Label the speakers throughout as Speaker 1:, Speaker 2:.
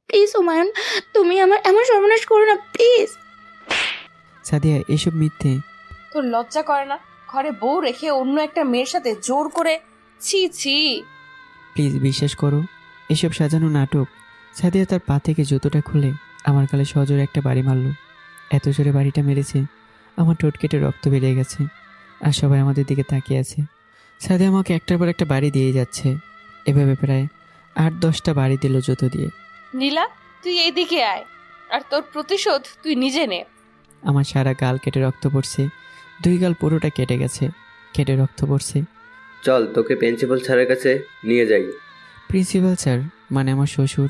Speaker 1: Please Humayun, তুমি আমার এমন সর্বনাশ করো না প্লিজ।
Speaker 2: সাদিয়া এসব মিথ্যে।
Speaker 3: তোর লজ্জা করে না? ঘরে বউ রেখে অন্য একটা মেয়ের সাথে জোর করে? ছি ছি।
Speaker 2: প্লিজ বিশ্বাস করো, এসব সাজানো নাটক। সাদিয়া তার পা থেকে জুতোটা খুলে আমার গালে সজোরে একটা বাড়ি মারল। এত জোরে বাড়িটা মেরেছে আমার ঠোঁট কেটে রক্ত বেরিয়ে গেছে। আর সবাই আমাদের দিকে তাকিয়ে আছে। সাদিয়া আমাকে একটার পর একটা বাড়ি দিয়ে যাচ্ছে। এভাবে প্রায় 8-10টা বাড়ি দিল জুতো দিয়ে।
Speaker 3: নীলা, তুই এইদিকে আয়, আর তোর প্রতিশোধ তুই নিজে নে।
Speaker 2: আমার সারা গাল কেটে রক্ত পড়ছে, 2 গাল পুরোটা কেটে গেছে, কেটে রক্ত পড়ছে।
Speaker 4: চল তোকে প্রিন্সিপাল স্যারের কাছে নিয়ে যাই।
Speaker 2: প্রিন্সিপাল স্যার মানে আমার শ্বশুর।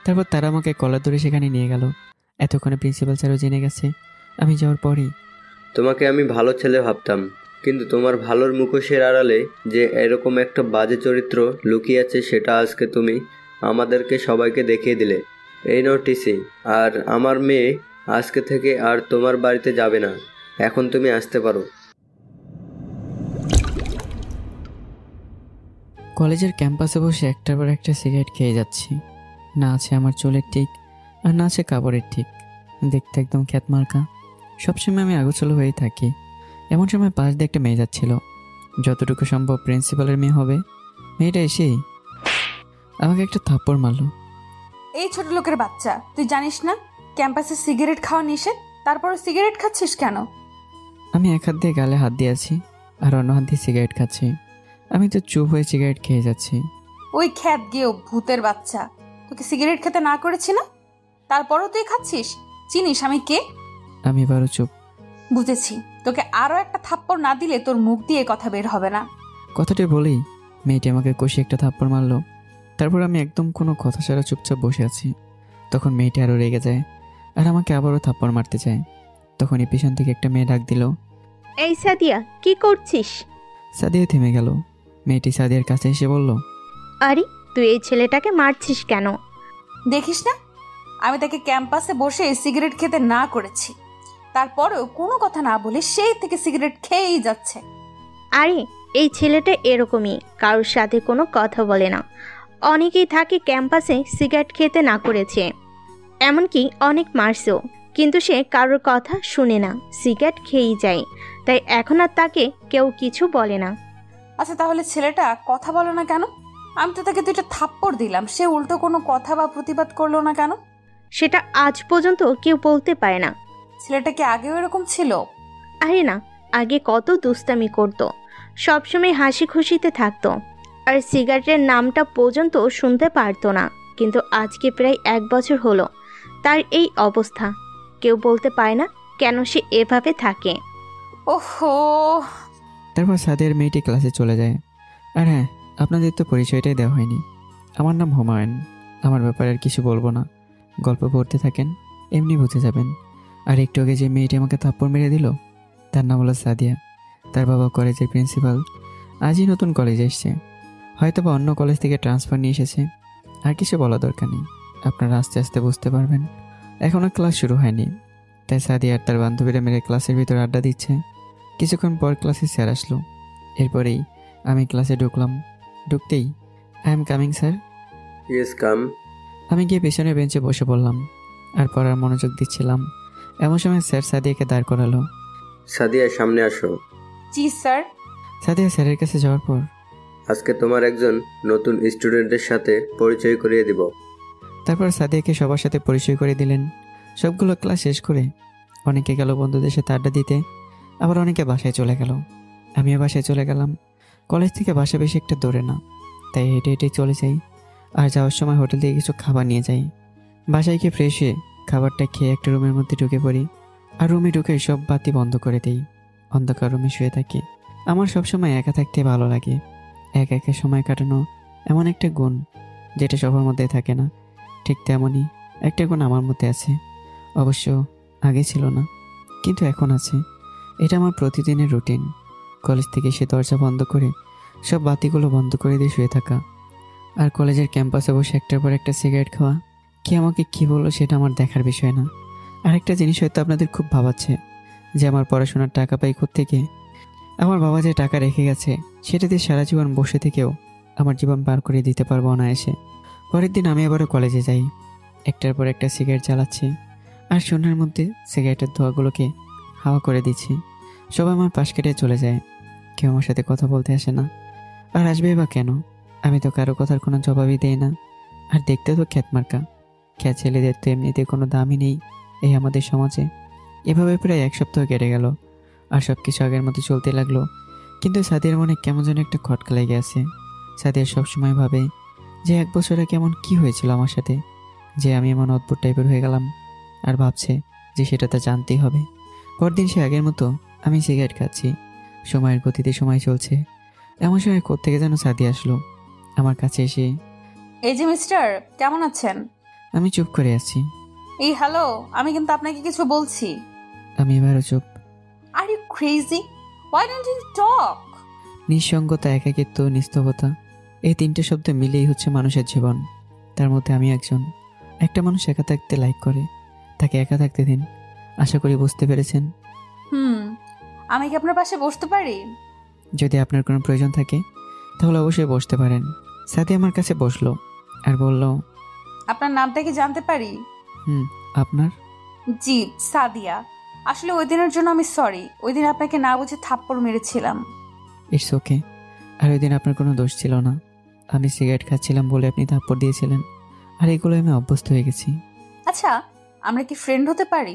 Speaker 2: তারপর তারা আমাকে কলার ধরে সেখানে নিয়ে গেল। এতক্ষণে প্রিন্সিপাল স্যারও জেনে গেছে আমি যাওয়ার পরেই।
Speaker 4: তোমাকে আমি ভালো ছেলে ভাবতাম, কিন্তু তোমার ভালোর মুখোশের আড়ালে যে এরকম একটা বাজে চরিত্র লুকিয়ে আছে সেটা আজকে তুমি আমাদেরকে সবাইকে দেখিয়ে দিলে। এই নাও টিসি, আর আমার মেয়ে আজকে থেকে আর তোমার বাড়িতে যাবে না। এখন তুমি আসতে পারো।
Speaker 2: কলেজের ক্যাম্পাসে বসে একটার পর একটা সিগারেট খেয়ে যাচ্ছি। না আছে আমার চুলের ঠিক, আর না আছে কাপড়ের ঠিক। দেখতে একদম খ্যাতমার্কা। সবসময় আমি আগোছালো হয়েই থাকি। এমন সময় পাশ দিয়ে একটা মেয়ে যাচ্ছিল, যতটুকু সম্ভব প্রিন্সিপালের মেয়ে হবে। মেয়েটা এসেই আমাকে একটা থাপ্পড় মারলো।
Speaker 5: এই ছোট লোকের বাচ্চা, তুই জানিস না ক্যাম্পাসে সিগারেট খাওয়া নিষেধ? তারপরে সিগারেট খাচ্ছিস কেন?
Speaker 2: আমি এক হাত দিয়ে গালে হাত দিয়ে আছি, আর অন্য হাত দিয়ে সিগারেট খাচ্ছি। আমি তো চুপ হয়ে সিগারেট খেয়ে যাচ্ছি।
Speaker 5: ওই খ্যাত গিয়েও ভূতের বাচ্চা, তোকে সিগারেট খেতে না করেছি না? তারপরও তুই খাচ্ছিস? চিনিস আমি কে?
Speaker 2: আমি এবারও চুপ।
Speaker 5: বুঝেছি, তোকে আরো একটা থাপ্পড় না দিলে তোর মুখ দিয়ে কথা বের হবে না।
Speaker 2: কথাটি বলেই মেয়েটি আমাকে কষে একটা থাপ্পড় মারলো। তারপর আমি একদম কোনো কথা ছাড়া চুপচাপ বসে আছি। তখন মেয়েটি আরও রেগে যায় আর আমাকে আবারও থাপ্পড় মারতে চায়। তখনই পিছন থেকে একটা মেয়ে ডাক দিল,
Speaker 6: এই সাদিয়া, কি করছিস?
Speaker 2: সাদিয়া থেমে গেল। মেয়েটি সাদিয়ার কাছে এসে বলল,
Speaker 6: আরে তুই এই ছেলেটাকে মারছিস কেন?
Speaker 5: দেখিস না আমি তাকে ক্যাম্পাসে বসে সিগারেট খেতে না করেছি, তারপরেও কোনো কথা না বলে সেই থেকে সিগারেট খেয়েই যাচ্ছে।
Speaker 6: আরে এই ছেলেটা এরকমই, কারোর সাথে কোনো কথা বলে না। অনেকেই থাকে ক্যাম্পাসে সিগারেট খেতে না করেছে, এমনকি অনেক মারছেও, কিন্তু সে কারোর কথা শুনে না, সিগারেট খেয়েই যায়। তাই এখন আর তাকে কেউ কিছু বলে না।
Speaker 5: আচ্ছা তাহলে ছেলেটা কথা বলো না কেন? আমি তো তাকে 2টা থাপ্পড় দিলাম, সে উল্টো কোনো কথা বা প্রতিবাদ করলো না কেন?
Speaker 6: সেটা আজ পর্যন্ত কেউ বলতে পারে না।
Speaker 5: ছেলেটা কি আগেও এরকম ছিল?
Speaker 6: আরে না, আগে কত দুষ্টামি করতো, সবসময় হাসি খুশিতে থাকতো, আর সিগারেটের নামটা পর্যন্ত শুনতে পারতো না। কিন্তু আজকে প্রায় 1 বছর হলো তার এই অবস্থা। কেউ বলতে পারে না কেন সে এভাবে থাকে।
Speaker 5: ওহো।
Speaker 2: তারপর সাদিয়ার মেয়েটি ক্লাসে চলে যায়। আর হ্যাঁ, আপনাদের তো পরিচয়টাই দেওয়া হয়নি। আমার নাম হুমায়ুন। আমার ব্যাপারে আর কিছু বলবো না, গল্প পড়তে থাকেন, এমনি বুঝে যাবেন। আর একটু আগে যে মেয়েটি আমাকে থাপ্পড় মেরে দিল, তার নাম হলো সাদিয়া। তার বাবা কলেজের প্রিন্সিপাল, আজই নতুন কলেজে এসছে, হয়তো বা অন্য কলেজ থেকে ট্রান্সফার নিয়ে এসেছে। আর কিছু বলা দরকার নেই, আপনারা আস্তে আস্তে বুঝতে পারবেন। এখনও ক্লাস শুরু হয়নি, তাই সাদিয়া আর তার বান্ধবীরা মেরে ক্লাসের ভিতরে আড্ডা দিচ্ছে। কিছুক্ষণ পর ক্লাসে স্যার আসলো। এরপরেই আমি ক্লাসে ঢুকলাম। ঢুকতেই, I am coming sir.
Speaker 4: Yes come.
Speaker 2: আমি গিয়ে পেছনের বেঞ্চে বসে পড়লাম আর পড়ার মনোযোগ দিচ্ছিলাম। এমন সময় স্যার সাদিয়াকে দাঁড় করালো।
Speaker 4: সাদিয়া সামনে আসো।
Speaker 5: জি স্যার।
Speaker 2: সাদিয়া স্যারের কাছে যাওয়ার পর,
Speaker 4: আজকে তোমার একজন নতুন স্টুডেন্টের সাথে পরিচয় করিয়ে দিব।
Speaker 2: তারপর সাদিয়াকে সবার সাথে পরিচয় করে দিলেন। সবগুলো ক্লাস শেষ করে অনেকে গেল বন্ধুদের সাথে আড্ডা দিতে, আবার অনেকে বাসায় চলে গেল। আমিও বাসায় চলে গেলাম। কলেজ থেকে বাসা বেশি একটা দূরে না, তাই হেঁটে হেঁটে চলে যাই। আর যাওয়ার সময় হোটেল থেকে কিছু খাবার নিয়ে যাই। বাসায় গিয়ে ফ্রেশ হয়ে খাবারটা খেয়ে একটা রুমের মধ্যে ঢুকে পড়ি। আর রুমে ঢুকে সব বাতি বন্ধ করে দিই। অন্ধকার রুমে শুয়ে থাকি। আমার সবসময় একা থাকতে ভালো লাগে। একা একা সময় কাটানো এমন একটা গুণ যেটা সবার মধ্যে থাকে না। ঠিক তেমনই একটা গুণ আমার মধ্যে আছে। অবশ্য আগে ছিল না, কিন্তু এখন আছে। এটা আমার প্রতিদিনের রুটিন। কলেজ থেকে এসে দরজা বন্ধ করে সব বাতিগুলো বন্ধ করে দিয়ে শুয়ে থাকা, আর কলেজের ক্যাম্পাসে বসে একটার পর একটা সিগারেট খাওয়া। কে আমাকে কী বললো সেটা আমার দেখার বিষয় না। আরেকটা জিনিস হয়তো আপনাদের খুব ভাবাচ্ছে যে আমার পড়াশোনার টাকা পাই কোত্থেকে। আমার বাবা যে টাকা রেখে গেছে সেটা দিয়ে সারা জীবন বসে থেকেও আমার জীবন পার করে দিতে পারবো অনায়াসে। পরের দিন আমি আবারও কলেজে যাই। একটার পর একটা সিগারেট জ্বালাচ্ছি আর শূন্যের মধ্যে সিগারেটের ধোঁয়াগুলোকে হাওয়া করে দিচ্ছি। সবাই আমার পাশ কেটে চলে যায়, কেউ আমার সাথে কথা বলতে আসে না। আর আসবে বা কেন? আমি তো কারো কথার কোনো জবাবই দেই না। আর দেখতে তো খ্যাতমার্কা, খ্যাত ছেলেদের তো এমনিতে কোনো দামই নেই এই আমাদের সমাজে। এভাবে প্রায় 1 সপ্তাহ কেটে গেল আর সব কিছু আগের মতো চলতে লাগলো। কিন্তু সাদিয়ার মনে কেমন যেন একটা খটকা লেগে আছে। সাদিয়া সবসময় ভাবে যে 1 বছরে কেমন কি হয়েছিল আমার সাথে, যে আমি এমন অদ্ভুত টাইপের হয়ে গেলাম। আর ভাবছে যে সেটা তা জানতেই হবে। পরদিন সে আগের মতো আমি সিগারেট খাচ্ছি। সময়ের গতিতে সময় চলছে। এমন সময় কোত্থেকে যেন সাদিয়া আসলো আমার কাছে এসে।
Speaker 5: এই যে মিস্টার, কেমন আছেন?
Speaker 2: আমি চুপ করে আছি।
Speaker 5: এই হ্যালো, আমি কিন্তু আপনাকে কিছু বলছি।
Speaker 2: আমি এবারও চুপ।
Speaker 5: Are you crazy? Why don't you talk?
Speaker 2: নিঃসঙ্গতা, একাকিত্ব, নিস্তবতা, এই 3টে শব্দ মিলেই হচ্ছে মানুষের জীবন। তার মধ্যে আমি একজন। একটা মানুষ একা থাকতে লাইক করে, তাকে একা থাকতে দিন। আশা করি বুঝতে পেরেছেন।
Speaker 5: আমি কি আপনার পাশে বসতে পারি?
Speaker 2: যদি আপনার কোনো প্রয়োজন থাকে তাহলে অবশ্যই বসতে পারেন। সাদিয়া আমার কাছে বসলো আর বলল,
Speaker 5: আপনার নামটা কি জানতে পারি?
Speaker 2: আপনার?
Speaker 5: জি, সাদিয়া। আসলে ওই দিনের জন্য আমি সরি। ওই দিন আপনাকে না বুঝে থাপ্পড় মেরেছিলাম।
Speaker 2: It's okay. আর ওই দিন আপনার কোনো দোষ ছিল না। আমি সিগারেট খাচ্ছিলাম বলে আপনি থাপ্পড় দিয়েছিলেন। আর এগুলো আমি অভ্যস্ত হয়ে গেছি।
Speaker 5: আচ্ছা, আমরা কি ফ্রেন্ড হতে পারি?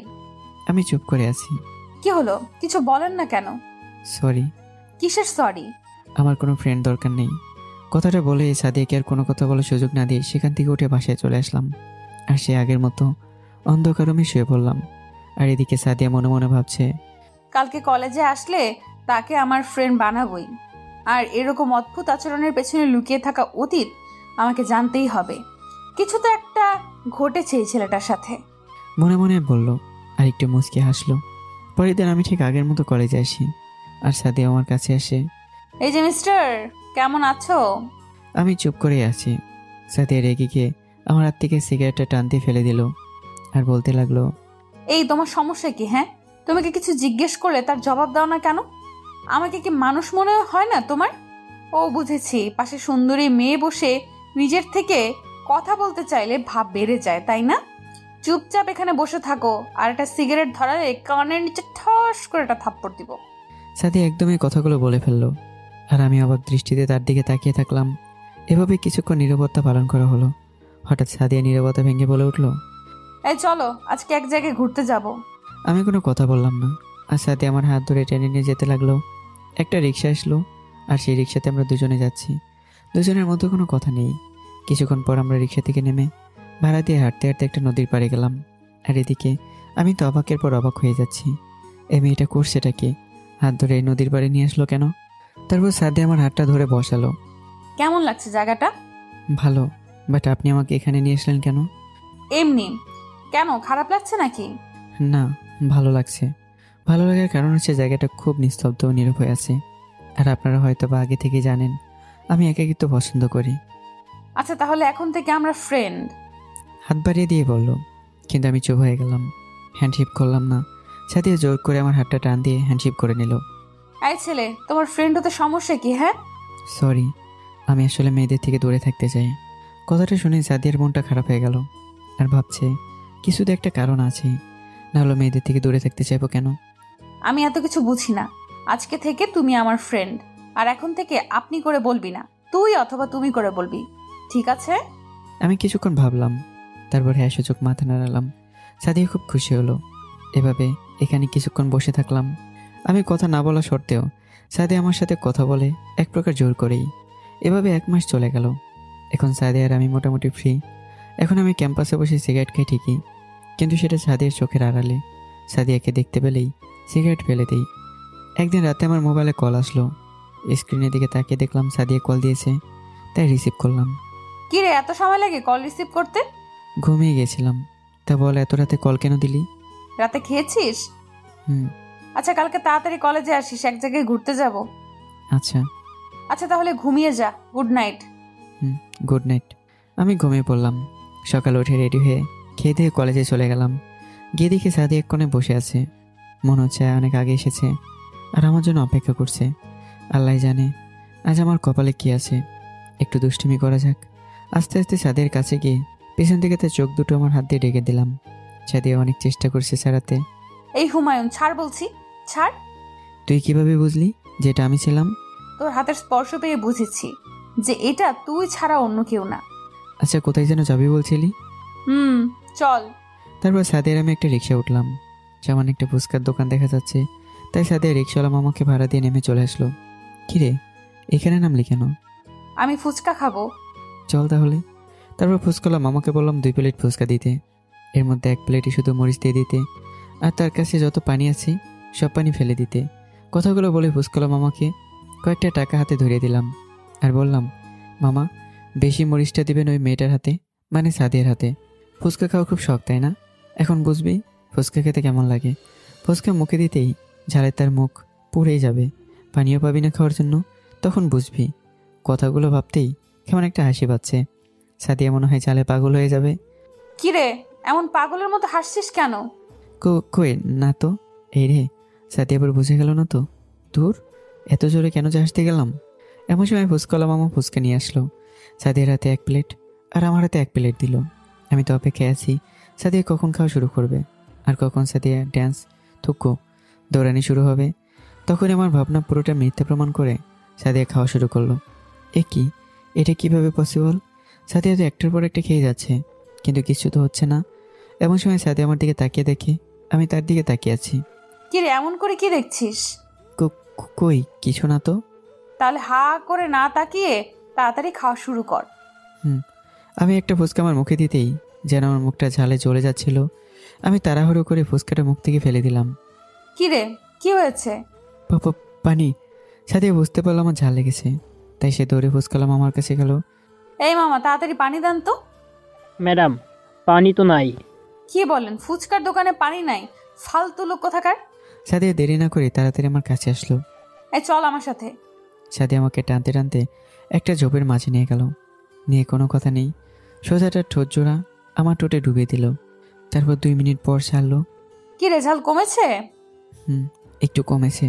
Speaker 2: আমি চুপ করে আছি।
Speaker 5: কি হলো, কিছু বলেন না কেন?
Speaker 2: সরি।
Speaker 5: কিসের সরি?
Speaker 2: আমার কোনো ফ্রেন্ড দরকার নেই। কথাটা বলে সাদিয়াকে আর কোনো কথা বলার সুযোগ না দিয়ে সেখান থেকে উঠে বাসায় চলে আসলাম। আর সে আগের মতো অন্ধকার রুমে শুয়ে পড়লাম। আর এদিকে সাদিয়া মনে মনে ভাবছে,
Speaker 5: কালকে কলেজে আসলে তাকে আমার ফ্রেন্ড বানাবই। আর এরকম অদ্ভুত আচরণের পেছনে লুকিয়ে থাকা অতীত আমাকে জানতেই হবে। কিছু তো একটা ঘটেছে এই ছেলেটার সাথে।
Speaker 2: মনে মনে বলল আর একটু মুচকি হাসলো। পরের দিন আমি ঠিক আগের মতো কলেজে আসি আর সাদিয়া আমার কাছে আসে।
Speaker 5: এই যে মিস্টার, কেমন আছো?
Speaker 2: আমি চুপ করে আছি। সাদিয়া রেগে গিয়ে আমার হাত থেকে সিগারেটটা টান দিয়ে ফেলে দিল আর বলতে লাগলো,
Speaker 5: এই তোমার সমস্যা কি? হ্যাঁ, তোমাকে কিছু জিজ্ঞেস করলে তার জবাব দাও না কেন? আমাকে কি মানুষ মনে হয় না তোমার? ও বুঝেছি, পাশে সুন্দরী মেয়ে বসে নিজের থেকে কথা বলতে চাইলে ভাব বেড়ে যায়, তাই না? চুপচাপ এখানে বসে থাকো, আর একটা সিগারেট ধরালে কানের নিচে ঠস করে একটা থাপ্পড় দিব।
Speaker 2: সাদিয়া একদমই কথাগুলো বলে ফেললো আর আমি অবাক দৃষ্টিতে তার দিকে তাকিয়ে থাকলাম। এভাবে কিছুক্ষণ নীরবতা পালন করা হলো। হঠাৎ সাদিয়া নীরবতা ভেঙে বলে উঠলো,
Speaker 5: এই চলো, আজকে এক জায়গায় ঘুরতে যাব।
Speaker 2: আমি কোনো কথা বললাম না। আর সাদিয়া আমার হাত ধরে টেনে নিয়ে যেতে লাগলো। একটা রিক্সা আসলো আর সেই রিক্সাতে আমরা দুজনে যাচ্ছি। দুজনের মধ্যে কোনো কথা নেই। কিছুক্ষণ পর আমরা রিক্সা থেকে নেমে ভাড়া দিয়ে হাঁটতে হাঁটতে একটা নদীর পাড়ে গেলাম। আর এদিকে আমি তো অবাকের পর অবাক হয়ে যাচ্ছি। এই মেয়েটা করছেটা কি? হাত ধরে এই নদীর পাড়ে নিয়ে আসলো কেন? তারপর সাদিয়া আমার হাতটা ধরে বসালো।
Speaker 5: কেমন লাগছে জায়গাটা?
Speaker 2: ভালো, বাট আপনি আমাকে এখানে নিয়ে আসলেন কেন?
Speaker 5: এমনি। কেন, খারাপ লাগছে নাকি?
Speaker 2: না, ভালো লাগছে। ভালো লাগার কারণ হচ্ছে জায়গাটা খুব নিস্তব্ধ ও নীরব হয়ে আছে। আর আপনারা হয়তো বা আগে থেকে জানেন আমি একাকিত্ব পছন্দ করি।
Speaker 5: আচ্ছা, তাহলে এখন থেকে আমরা ফ্রেন্ড।
Speaker 2: হাত বাড়িয়ে দিয়ে বলল, কিন্তু আমি চুপ হয়ে গেলাম। হ্যান্ডশিপ করলাম না। সাথে জোর করে আমার হাতটা টান দিয়ে হ্যান্ডশিপ করে নিল।
Speaker 5: এই ছেলে, তোমার ফ্রেন্ড হতে সমস্যা কি? হ্যাঁ,
Speaker 2: সরি, আমি আসলে মেয়েদের থেকে দূরে থাকতে চাই। কথাটা শুনে সাদিয়ার মনটা খারাপ হয়ে গেল আর ভাবছে কিছু তো একটা কারণ আছে, না হলে মেয়েদের থেকে দূরে থাকতে চাইবো কেন?
Speaker 5: আমি এত কিছু বুঝি না। আজকে থেকে তুমি আমার ফ্রেন্ড, আর এখন থেকে আপনি করে বলবি না, তুই অথবা তুমি করে বলবি, ঠিক আছে?
Speaker 2: আমি কিছুক্ষণ ভাবলাম, তারপর হ্যাঁ সূচক মাথা নাড়ালাম। সাদিয়া খুব খুশি হলো। এভাবে এখানে কিছুক্ষণ বসে থাকলাম। আমি কথা না বলা সত্ত্বেও সাদিয়া আমার সাথে কথা বলে এক প্রকার জোর করেই। এভাবে 1 মাস চলে গেল। এখন সাদিয়া আর আমি মোটামুটি ফ্রি। এখন আমি ক্যাম্পাসে বসে সিগারেট খাই ঠিকই, কিন্তু সেটা সাদিয়ার চোখের আড়ালে। সাদিয়াকে দেখতে পেলেই সিগারেট ফেলে দিই। একদিন রাতে আমার মোবাইলে কল আসলো। স্ক্রিনের দিকে তাকিয়ে দেখলাম সাদিয়া কল দিয়েছে, তাই রিসিভ করলাম।
Speaker 5: কি রে, এত সময় লাগে কল রিসিভ করতে?
Speaker 2: ঘুমিয়ে গেছিলাম। তা বল, এত রাতে কল কেন দিলি?
Speaker 5: রাতে খেয়েছিস? আচ্ছা, কালকে তাড়াতাড়ি কলেজে আসিস, এক জায়গায় ঘুরতে যাব।
Speaker 2: আচ্ছা।
Speaker 5: আচ্ছা, তাহলে ঘুমিয়ে যা। Good night.
Speaker 2: Good night. আমি ঘুমিয়ে পড়লাম। সকালে উঠে রেডি হয়ে খেয়ে দিয়ে কলেজে চলে গেলাম। গিয়ে দেখি সাদি এক কোণে বসে আছে। মনে হচ্ছে অনেক আগে এসেছে আর আমার জন্য অপেক্ষা করছে। আল্লাহ জানে আজ আমার কপালে কি আছে। একটু দুষ্টুমি করা যাক। আস্তে আস্তে সাদিয়ার কাছে গিয়ে পেছন থেকে তার চোখ দুটো আমার হাত দিয়ে ঢেকে দিলাম। সাদিয়া অনেক চেষ্টা করছে ছাড়াতে।
Speaker 5: এই হুমায়ুন, ছাড় বলছি, ছাড়।
Speaker 2: তুই কিভাবে বুঝলি যে এটা আমি ছিলাম?
Speaker 5: তোর হাতের স্পর্শ পেয়ে বুঝেছি যে এটা তুই ছাড়া অন্য কেউ না।
Speaker 2: আচ্ছা, কোথায় যেন যাবি বলছিলি?
Speaker 5: চল।
Speaker 2: তারপর সাদিয়ার আমি একটা রিক্সা উঠলাম। সামান্য একটা ফুচকার দোকান দেখা যাচ্ছে, তাই সাদিয়া রিক্সাওয়ালা মামাকে ভাড়া দিয়ে নেমে চলে আসলো। কিরে, এখানে নামলি কেন?
Speaker 5: আমি ফুচকা খাবো।
Speaker 2: চল তাহলে। তারপর ফুচকাওয়ালা মামাকে বললাম 2 প্লেট ফুচকা দিতে। এর মধ্যে 1 প্লেটই শুধু মরিচ দিয়ে দিতে, আর তার কাছে যত পানি আছে সব পানি ফেলে দিতে। কথাগুলো বলে ফুচকাওয়ালা মামাকে কয়েকটা টাকা হাতে ধরিয়ে দিলাম আর বললাম, মামা, বেশি মরিচটা দিবেন ওই মেয়েটার হাতে, মানে সাদিয়ার হাতে। ফুচকা খাওয়া খুব শখ, তাই না? এখন বুঝবি ফুচকা খেতে কেমন লাগে। ফুচকা মুখে দিতেই ঝালে তার মুখ পুড়েই যাবে, পানিও পাবি না খাওয়ার জন্য। তখন বুঝবি। কথাগুলো ভাবতেই কেমন একটা হাসি পাচ্ছে। সাদিয়া মনে হয় ঝালে পাগল হয়ে যাবে।
Speaker 5: কিরে, এমন পাগলের মতো হাসছিস কেন?
Speaker 2: কই না তো। এই রে, সাদিয়া আবার বুঝে গেল না তো। দূর, এত জোরে কেন যে হাসতে গেলাম। এমন সময় ফুচকাওয়ালা মামা ফুচকা নিয়ে আসলো। সাদিয়ার হাতে 1 প্লেট আর আমার হাতে 1 প্লেট দিল। আমি তো অপেক্ষায় আছি সাদিয়া কখন খাওয়া শুরু করবে আর কখন সাদিয়া ড্যান্স থুক্কো দৌড়ানি শুরু হবে। তখন আমার ভাবনা পুরোটা মিথ্যা প্রমাণ করে সাদিয়া খাওয়া শুরু করলো। কি, এটা কিভাবে পসিবল? সাদিয়া তো একটার পর একটা খেয়ে যাচ্ছে, কিন্তু কিছু তো হচ্ছে না। এমন সময় সাদিয়া আমার দিকে তাকিয়ে দেখে আমি তার দিকে তাকিয়ে আছি।
Speaker 5: কিরে, এমন করে কি দেখছিস?
Speaker 2: কই কিছু না তো।
Speaker 5: তাহলে হা করে না তাকিয়ে তাড়াতাড়ি খাওয়া শুরু কর।
Speaker 2: আমি একটা ফুচকা আমার মুখে দিতেই যেন আমার মুখটা ঝালে জ্বলে যাচ্ছিল। আমি তাড়াহুড়ো করে ফুচকাটা মুখ থেকে ফেলে দিলাম।
Speaker 5: কিরে, কি হয়েছে?
Speaker 2: পানি। সাদিয়া বুঝতে পারলো আমার ঝাল লেগেছে, তাই সে দৌড়ে ফুচকালাম আমার কাছে গেল।
Speaker 5: এই মামা, তাড়াতাড়ি পানি দেন তো।
Speaker 7: ম্যাডাম, পানি তো নাই।
Speaker 5: কি বলেন, ফুচকার দোকানে পানি নাই? ফালতু লোক কোথাকার।
Speaker 2: সাদিয়া দেরি না করে তাড়াতাড়ি আমার কাছে আসলো।
Speaker 5: এই চল আমার সাথে।
Speaker 2: সাদিয়া আমাকে টানতে টানতে একটা ঝোপের মাঝে নিয়ে গেল। নিয়ে কোনো কথা নেই সোজাটা ঠোঁট জোড়া আমার ঠোঁটে ডুবিয়ে দিল। তারপর 2 মিনিট পর ছাড়লো।
Speaker 5: কি রে, ঝাল কমেছে?
Speaker 2: একটু কমেছে।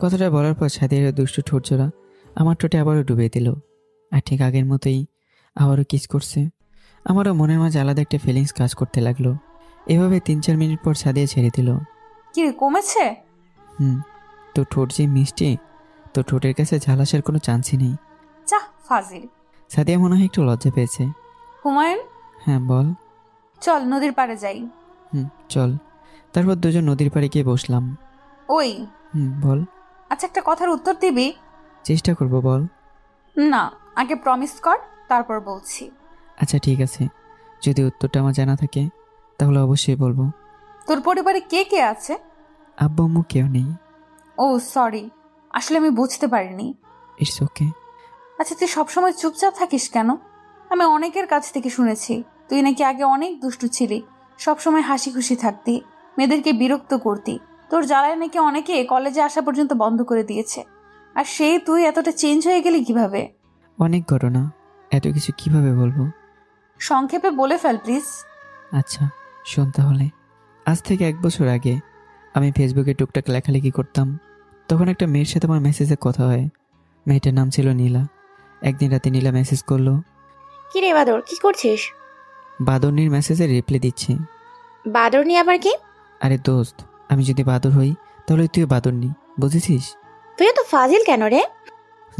Speaker 2: কথাটা বলার পর সাদিয়ার দুষ্টু ঠোঁট জোড়া আমার ঠোঁটে আবারও ডুবিয়ে দিল। আর ঠিক আগের মতোই আবারও কিস করছে। আমারও মনের মাঝে আলাদা একটা ফিলিংস কাজ করতে লাগলো। এভাবে 3-4 মিনিট পর সাদিয়া ছেড়ে দিল।
Speaker 5: কি রে, কমেছে?
Speaker 2: তো ঠোঁট যে মিষ্টি, তো ঠোঁটের কাছে ঝাল আসার কোনো চান্সই নেই।
Speaker 5: চাহ, ফাজিল।
Speaker 2: সাদিয়া মনে হয় একটু লজ্জা পেয়েছে।
Speaker 5: হুমায়ুন,
Speaker 2: হ্যাঁ বল।
Speaker 5: চল নদীর পাড়ে যাই।
Speaker 2: চল। তারপর দুজন নদীর পাড়ে গিয়ে বসলাম।
Speaker 5: ওই
Speaker 2: বল।
Speaker 5: আচ্ছা, একটা কথার উত্তর দিবি?
Speaker 2: চেষ্টা করব, বল।
Speaker 5: না, আগে প্রমিস কর, তারপর বলছি।
Speaker 2: আচ্ছা ঠিক আছে, যদি উত্তরটা আমার জানা থাকে তাহলে অবশ্যই বলবো।
Speaker 5: তোর পরিবারে কে কে আছে?
Speaker 2: আব্বু আম্মু কেউ নেই।
Speaker 5: ও সরি, আসলে আমি বুঝতে পারিনি।
Speaker 2: It's okay.
Speaker 5: আচ্ছা, তুই সবসময় চুপচাপ থাকিস কেন? আমি অনেকের কাছ থেকে শুনেছি তুই নাকি আগে অনেক দুষ্টু ছিলি, সবসময় হাসি খুশি থাকতি, মেয়েদেরকে বিরক্ত করতি। তোর জ্বালায় নাকি অনেকে কলেজে আসা পর্যন্ত বন্ধ করে দিয়েছে। আর সেই তুই এতটা চেঞ্জ হয়ে গেলি কিভাবে?
Speaker 2: অনেক ঘটনা, এত কিছু কিভাবে বলবো?
Speaker 5: সংক্ষেপে বলে ফেল প্লিজ।
Speaker 2: আচ্ছা শোন তাহলে। আজ থেকে 1 বছর আগে আমি ফেসবুকে টুকটাক লেখালেখি করতাম। তখন একটা মেয়ের সাথে আমার মেসেজে কথা হয়। মেয়েটার নাম ছিল নীলা। একদিন রাতে নীলা মেসেজ করলো।
Speaker 1: কি রে বাদর, কি করছিস?
Speaker 2: বাদরনির মেসেজে রিপ্লাই দিচ্ছি।
Speaker 1: বাদর নিয়ে আবার কি?
Speaker 2: আরে দোস্ত, আমি যদি বাদর হই তাহলে তুই বাদরনি, বুঝেছিস?
Speaker 1: তুই এত ফাজিল কেন রে?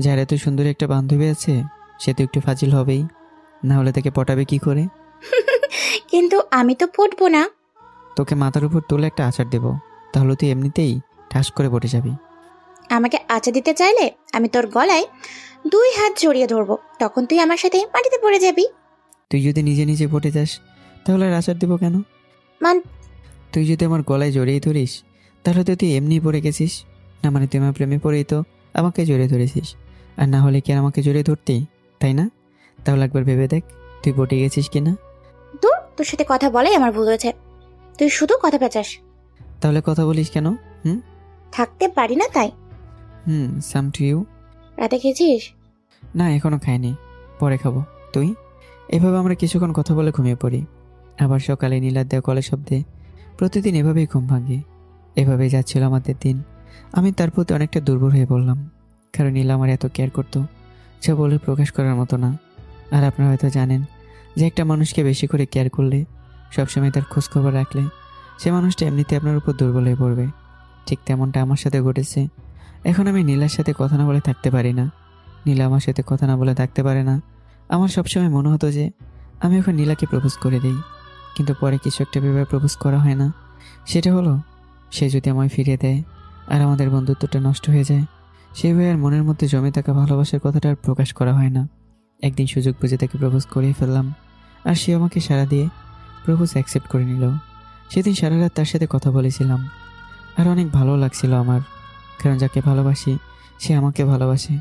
Speaker 2: যার এত সুন্দর একটা বান্ধবী আছে সে তো একটু ফাজিল হবেই, না হলে তাকে পটাবে কি করে?
Speaker 1: কিন্তু আমি তো ফুটবো না।
Speaker 2: তোকে মাথার উপর তুলে একটা আচার দেব, তাহলে তুই এমনিতেই ঠাস করে পড়ে যাবি।
Speaker 1: আমাকে আচা দিতে চাইলে আমি তোর গলায় 2 হাত জড়িয়ে ধরবো, তখন তুই আমার সাথে মাটিতে পড়ে যাবি।
Speaker 2: তুই যদি নিজে নিজে পড়ে যাস তাহলে আর আচার দেব কেন? তুই যদি আমার গলায় জড়িয়ে ধরিস তাহলে তো তুই এমনি পড়ে গেছিস, না মানে তুই আমার প্রেমে পড়েই তো আমাকে জড়িয়ে ধরেছিস। আর না হলে কি আর আমাকে জড়িয়ে ধরতেই, তাই না? তাহলে একবার ভেবে দেখ তুই পটে গেছিস কিনা।
Speaker 1: দূর, তোর সাথে কথা বলাই আমার ভুল হয়েছে। তুই শুধু কথা পেঁচাস।
Speaker 2: তাহলে কথা বলিস কেন?
Speaker 1: থাকতে পারি না তাই।
Speaker 2: সাম টু ইউ।
Speaker 1: রাতে খেয়েছিস?
Speaker 2: না এখনো খাইনি, পরে খাবো। তুই? এভাবে আমরা কিছুক্ষণ কথা বলে ঘুমিয়ে পড়ি। আবার সকালে নীলার দেওয়া কলের শব্দে প্রতিদিন এভাবেই ঘুম ভাঙে। এভাবেই যাচ্ছিল আমাদের দিন। আমি তার প্রতি অনেকটা দুর্বল হয়ে পড়লাম, কারণ নীলা আমার এত কেয়ার করতো যা বলে প্রকাশ করার মতো না। আর আপনারা হয়তো জানেন যে একটা মানুষকে বেশি করে কেয়ার করলে, সবসময় তার খোঁজখবর রাখলে, সে মানুষটা এমনিতে আপনার উপর দুর্বল হয়ে পড়বে। ঠিক তেমনটা আমার সাথে ঘটেছে। এখন আমি নীলার সাথে কথা না বলে থাকতে পারি না, নীলা আমার সাথে কথা না বলে থাকতে পারে না। আমার সবসময় মনে হতো যে আমি এখন নীলাকে প্রপোজ করে দিই, কিন্তু পরে কিছু একটা ভেবে প্রপোজ করা হয় না। সেটা হলো, সে যদি আমায় ফিরিয়ে দেয় আর আমাদের বন্ধুত্বটা নষ্ট হয়ে যায়, সেই ভাইয়ের মনের মধ্যে জমে থাকা ভালোবাসার কথাটা আর প্রকাশ করা হয় না। একদিন সুযোগ বুঝে তাকে প্রপোজ করিয়ে ফেললাম, আর সে আমাকে সাড়া দিয়ে প্রপোজ অ্যাকসেপ্ট করে নিল। সেদিন সারা রাত তার সাথে কথা বলেছিলাম, আর অনেক ভালো লাগছিল আমার, কারণ যাকে ভালোবাসি সে আমাকে ভালোবাসে।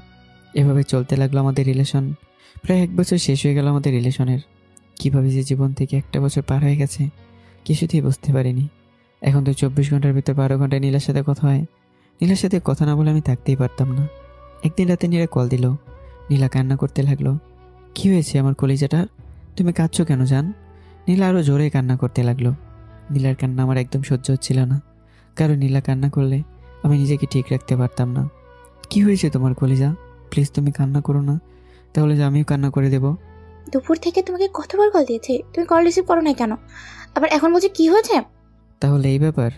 Speaker 2: এভাবে চলতে লাগলো আমাদের রিলেশন। প্রায় 1 বছর শেষ হয়ে গেল আমাদের রিলেশনের। কীভাবে যে জীবন থেকে 1টা বছর পার হয়ে গেছে কিছুতেই বুঝতে পারিনি। এখন তো 24 ঘন্টার ভিতর 12 ঘন্টায় নীলার সাথে কথা হয়। নীলার সাথে কথা না বলে আমি থাকতেই পারতাম না। একদিন রাতে নীলা কল দিল। নীলা কান্না করতে লাগলো। কি হয়েছে আমার কলিজাটার? তুমি কাঁদছো কেন জান? নীলা আরও জোরে কান্না করতে লাগলো। নীলার কান্না আমার একদম সহ্য হচ্ছিল না, কারণ নীলা কান্না করলে আমি নিজেকে ঠিক রাখতে পারতাম না। কি হয়েছে তোমার কলিজা? প্লিজ তুমি কান্না করো না, তাহলে যে আমিও কান্না করে দেব।
Speaker 1: দুপুর থেকে তোমাকে কতবার কল দিয়েছে, তুমি কল রিসিভ করো না কেন? আবার এখন বলছি কি হয়েছে?
Speaker 2: তাহলে এই ব্যাপার।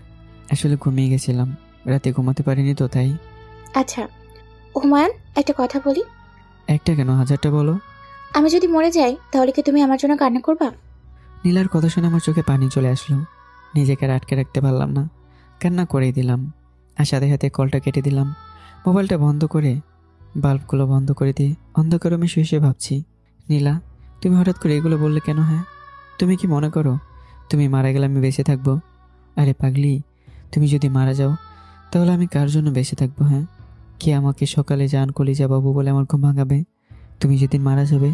Speaker 2: আসলে ঘুমিয়ে গেছিলাম, রাতে ঘুমাতে পারিনি তো তাই।
Speaker 1: আচ্ছা হুমায়ুন, একটা কথা বলি।
Speaker 2: একটা কেন, 1000টা বলো।
Speaker 1: আমি যদি মরে যাই তাহলে কি তুমি আমার জন্য কান্না করবা?
Speaker 2: নীলার কথা শুনে আমার চোখে পানি চলে আসলো। নিজেকে আর আটকে রাখতে পারলাম না, কান্না করেই দিলাম। আর সাথে সাথে কলটা কেটে দিলাম। মোবাইলটা বন্ধ করে বাল্বগুলো বন্ধ করে দিয়ে অন্ধকার রুমে শুয়ে শুয়ে ভাবছি, নীলা তুমি হঠাৎ করে এগুলো বললে কেন? হ্যাঁ, তুমি কি মনে করো তুমি মারা গেলে আমি বেঁচে থাকবো? আরে পাগলি, তুমি যদি মারা যাও তাহলে আমি কার জন্য বেঁচে থাকবো? হ্যাঁ, কে আমাকে সকালে জান কলিজা বাবু বলে আমার ঘুম ভাঙাবে? তুমি যেদিন মারা যাবে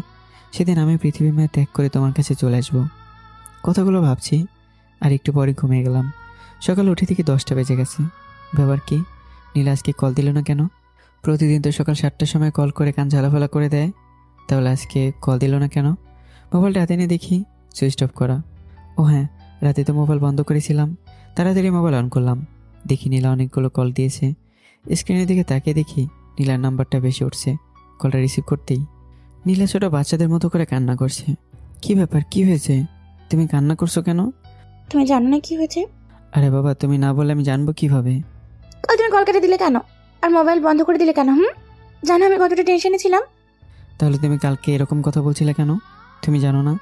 Speaker 2: সেদিন আমি পৃথিবী মায়া ত্যাগ করে তোমার কাছে চলে আসবো। কথাগুলো ভাবছি আর একটু পরে ঘুমিয়ে গেলাম। সকালে উঠে থেকে 10টা বেজে গেছে। ব্যাপার কি, নীলা আজকে কল দিল না কেন? প্রতিদিন তো সকাল 7টার সময় কল করে কান ঝালাফালা করে দেয়, তাহলে আজকে কল দিল না কেন? মোবাইলটা হাতে নিয়ে দেখি সুইচ অফ করা। ও হ্যাঁ, রাতে তো মোবাইল বন্ধ করেছিলাম। তাড়াতাড়ি মোবাইল অন করলাম, দেখি নীলা অনেকগুলো কল দিয়েছে। স্ক্রিনের দিকে তাকিয়ে দেখি নীলার নাম্বারটা বেশি উঠছে। কলটা রিসিভ করতেই নীলা ছোট বাচ্চাদের মতো করে কান্না করছে। কি ব্যাপার, কি হয়েছে? তুমি কান্না করছো কেন?
Speaker 1: তুমি জানো না কি হয়েছে?
Speaker 2: আরে বাবা, তুমি না বলে আমি জানবো কিভাবে?
Speaker 1: কাল তুমি কল কেটে দিলে কেন আর মোবাইল বন্ধ করে দিলে কেন? জানো আমি কতটা টেনশনে ছিলাম?
Speaker 2: তাহলে তুমি কালকে এরকম কথা বলছিলে কেন? তুমি জানো না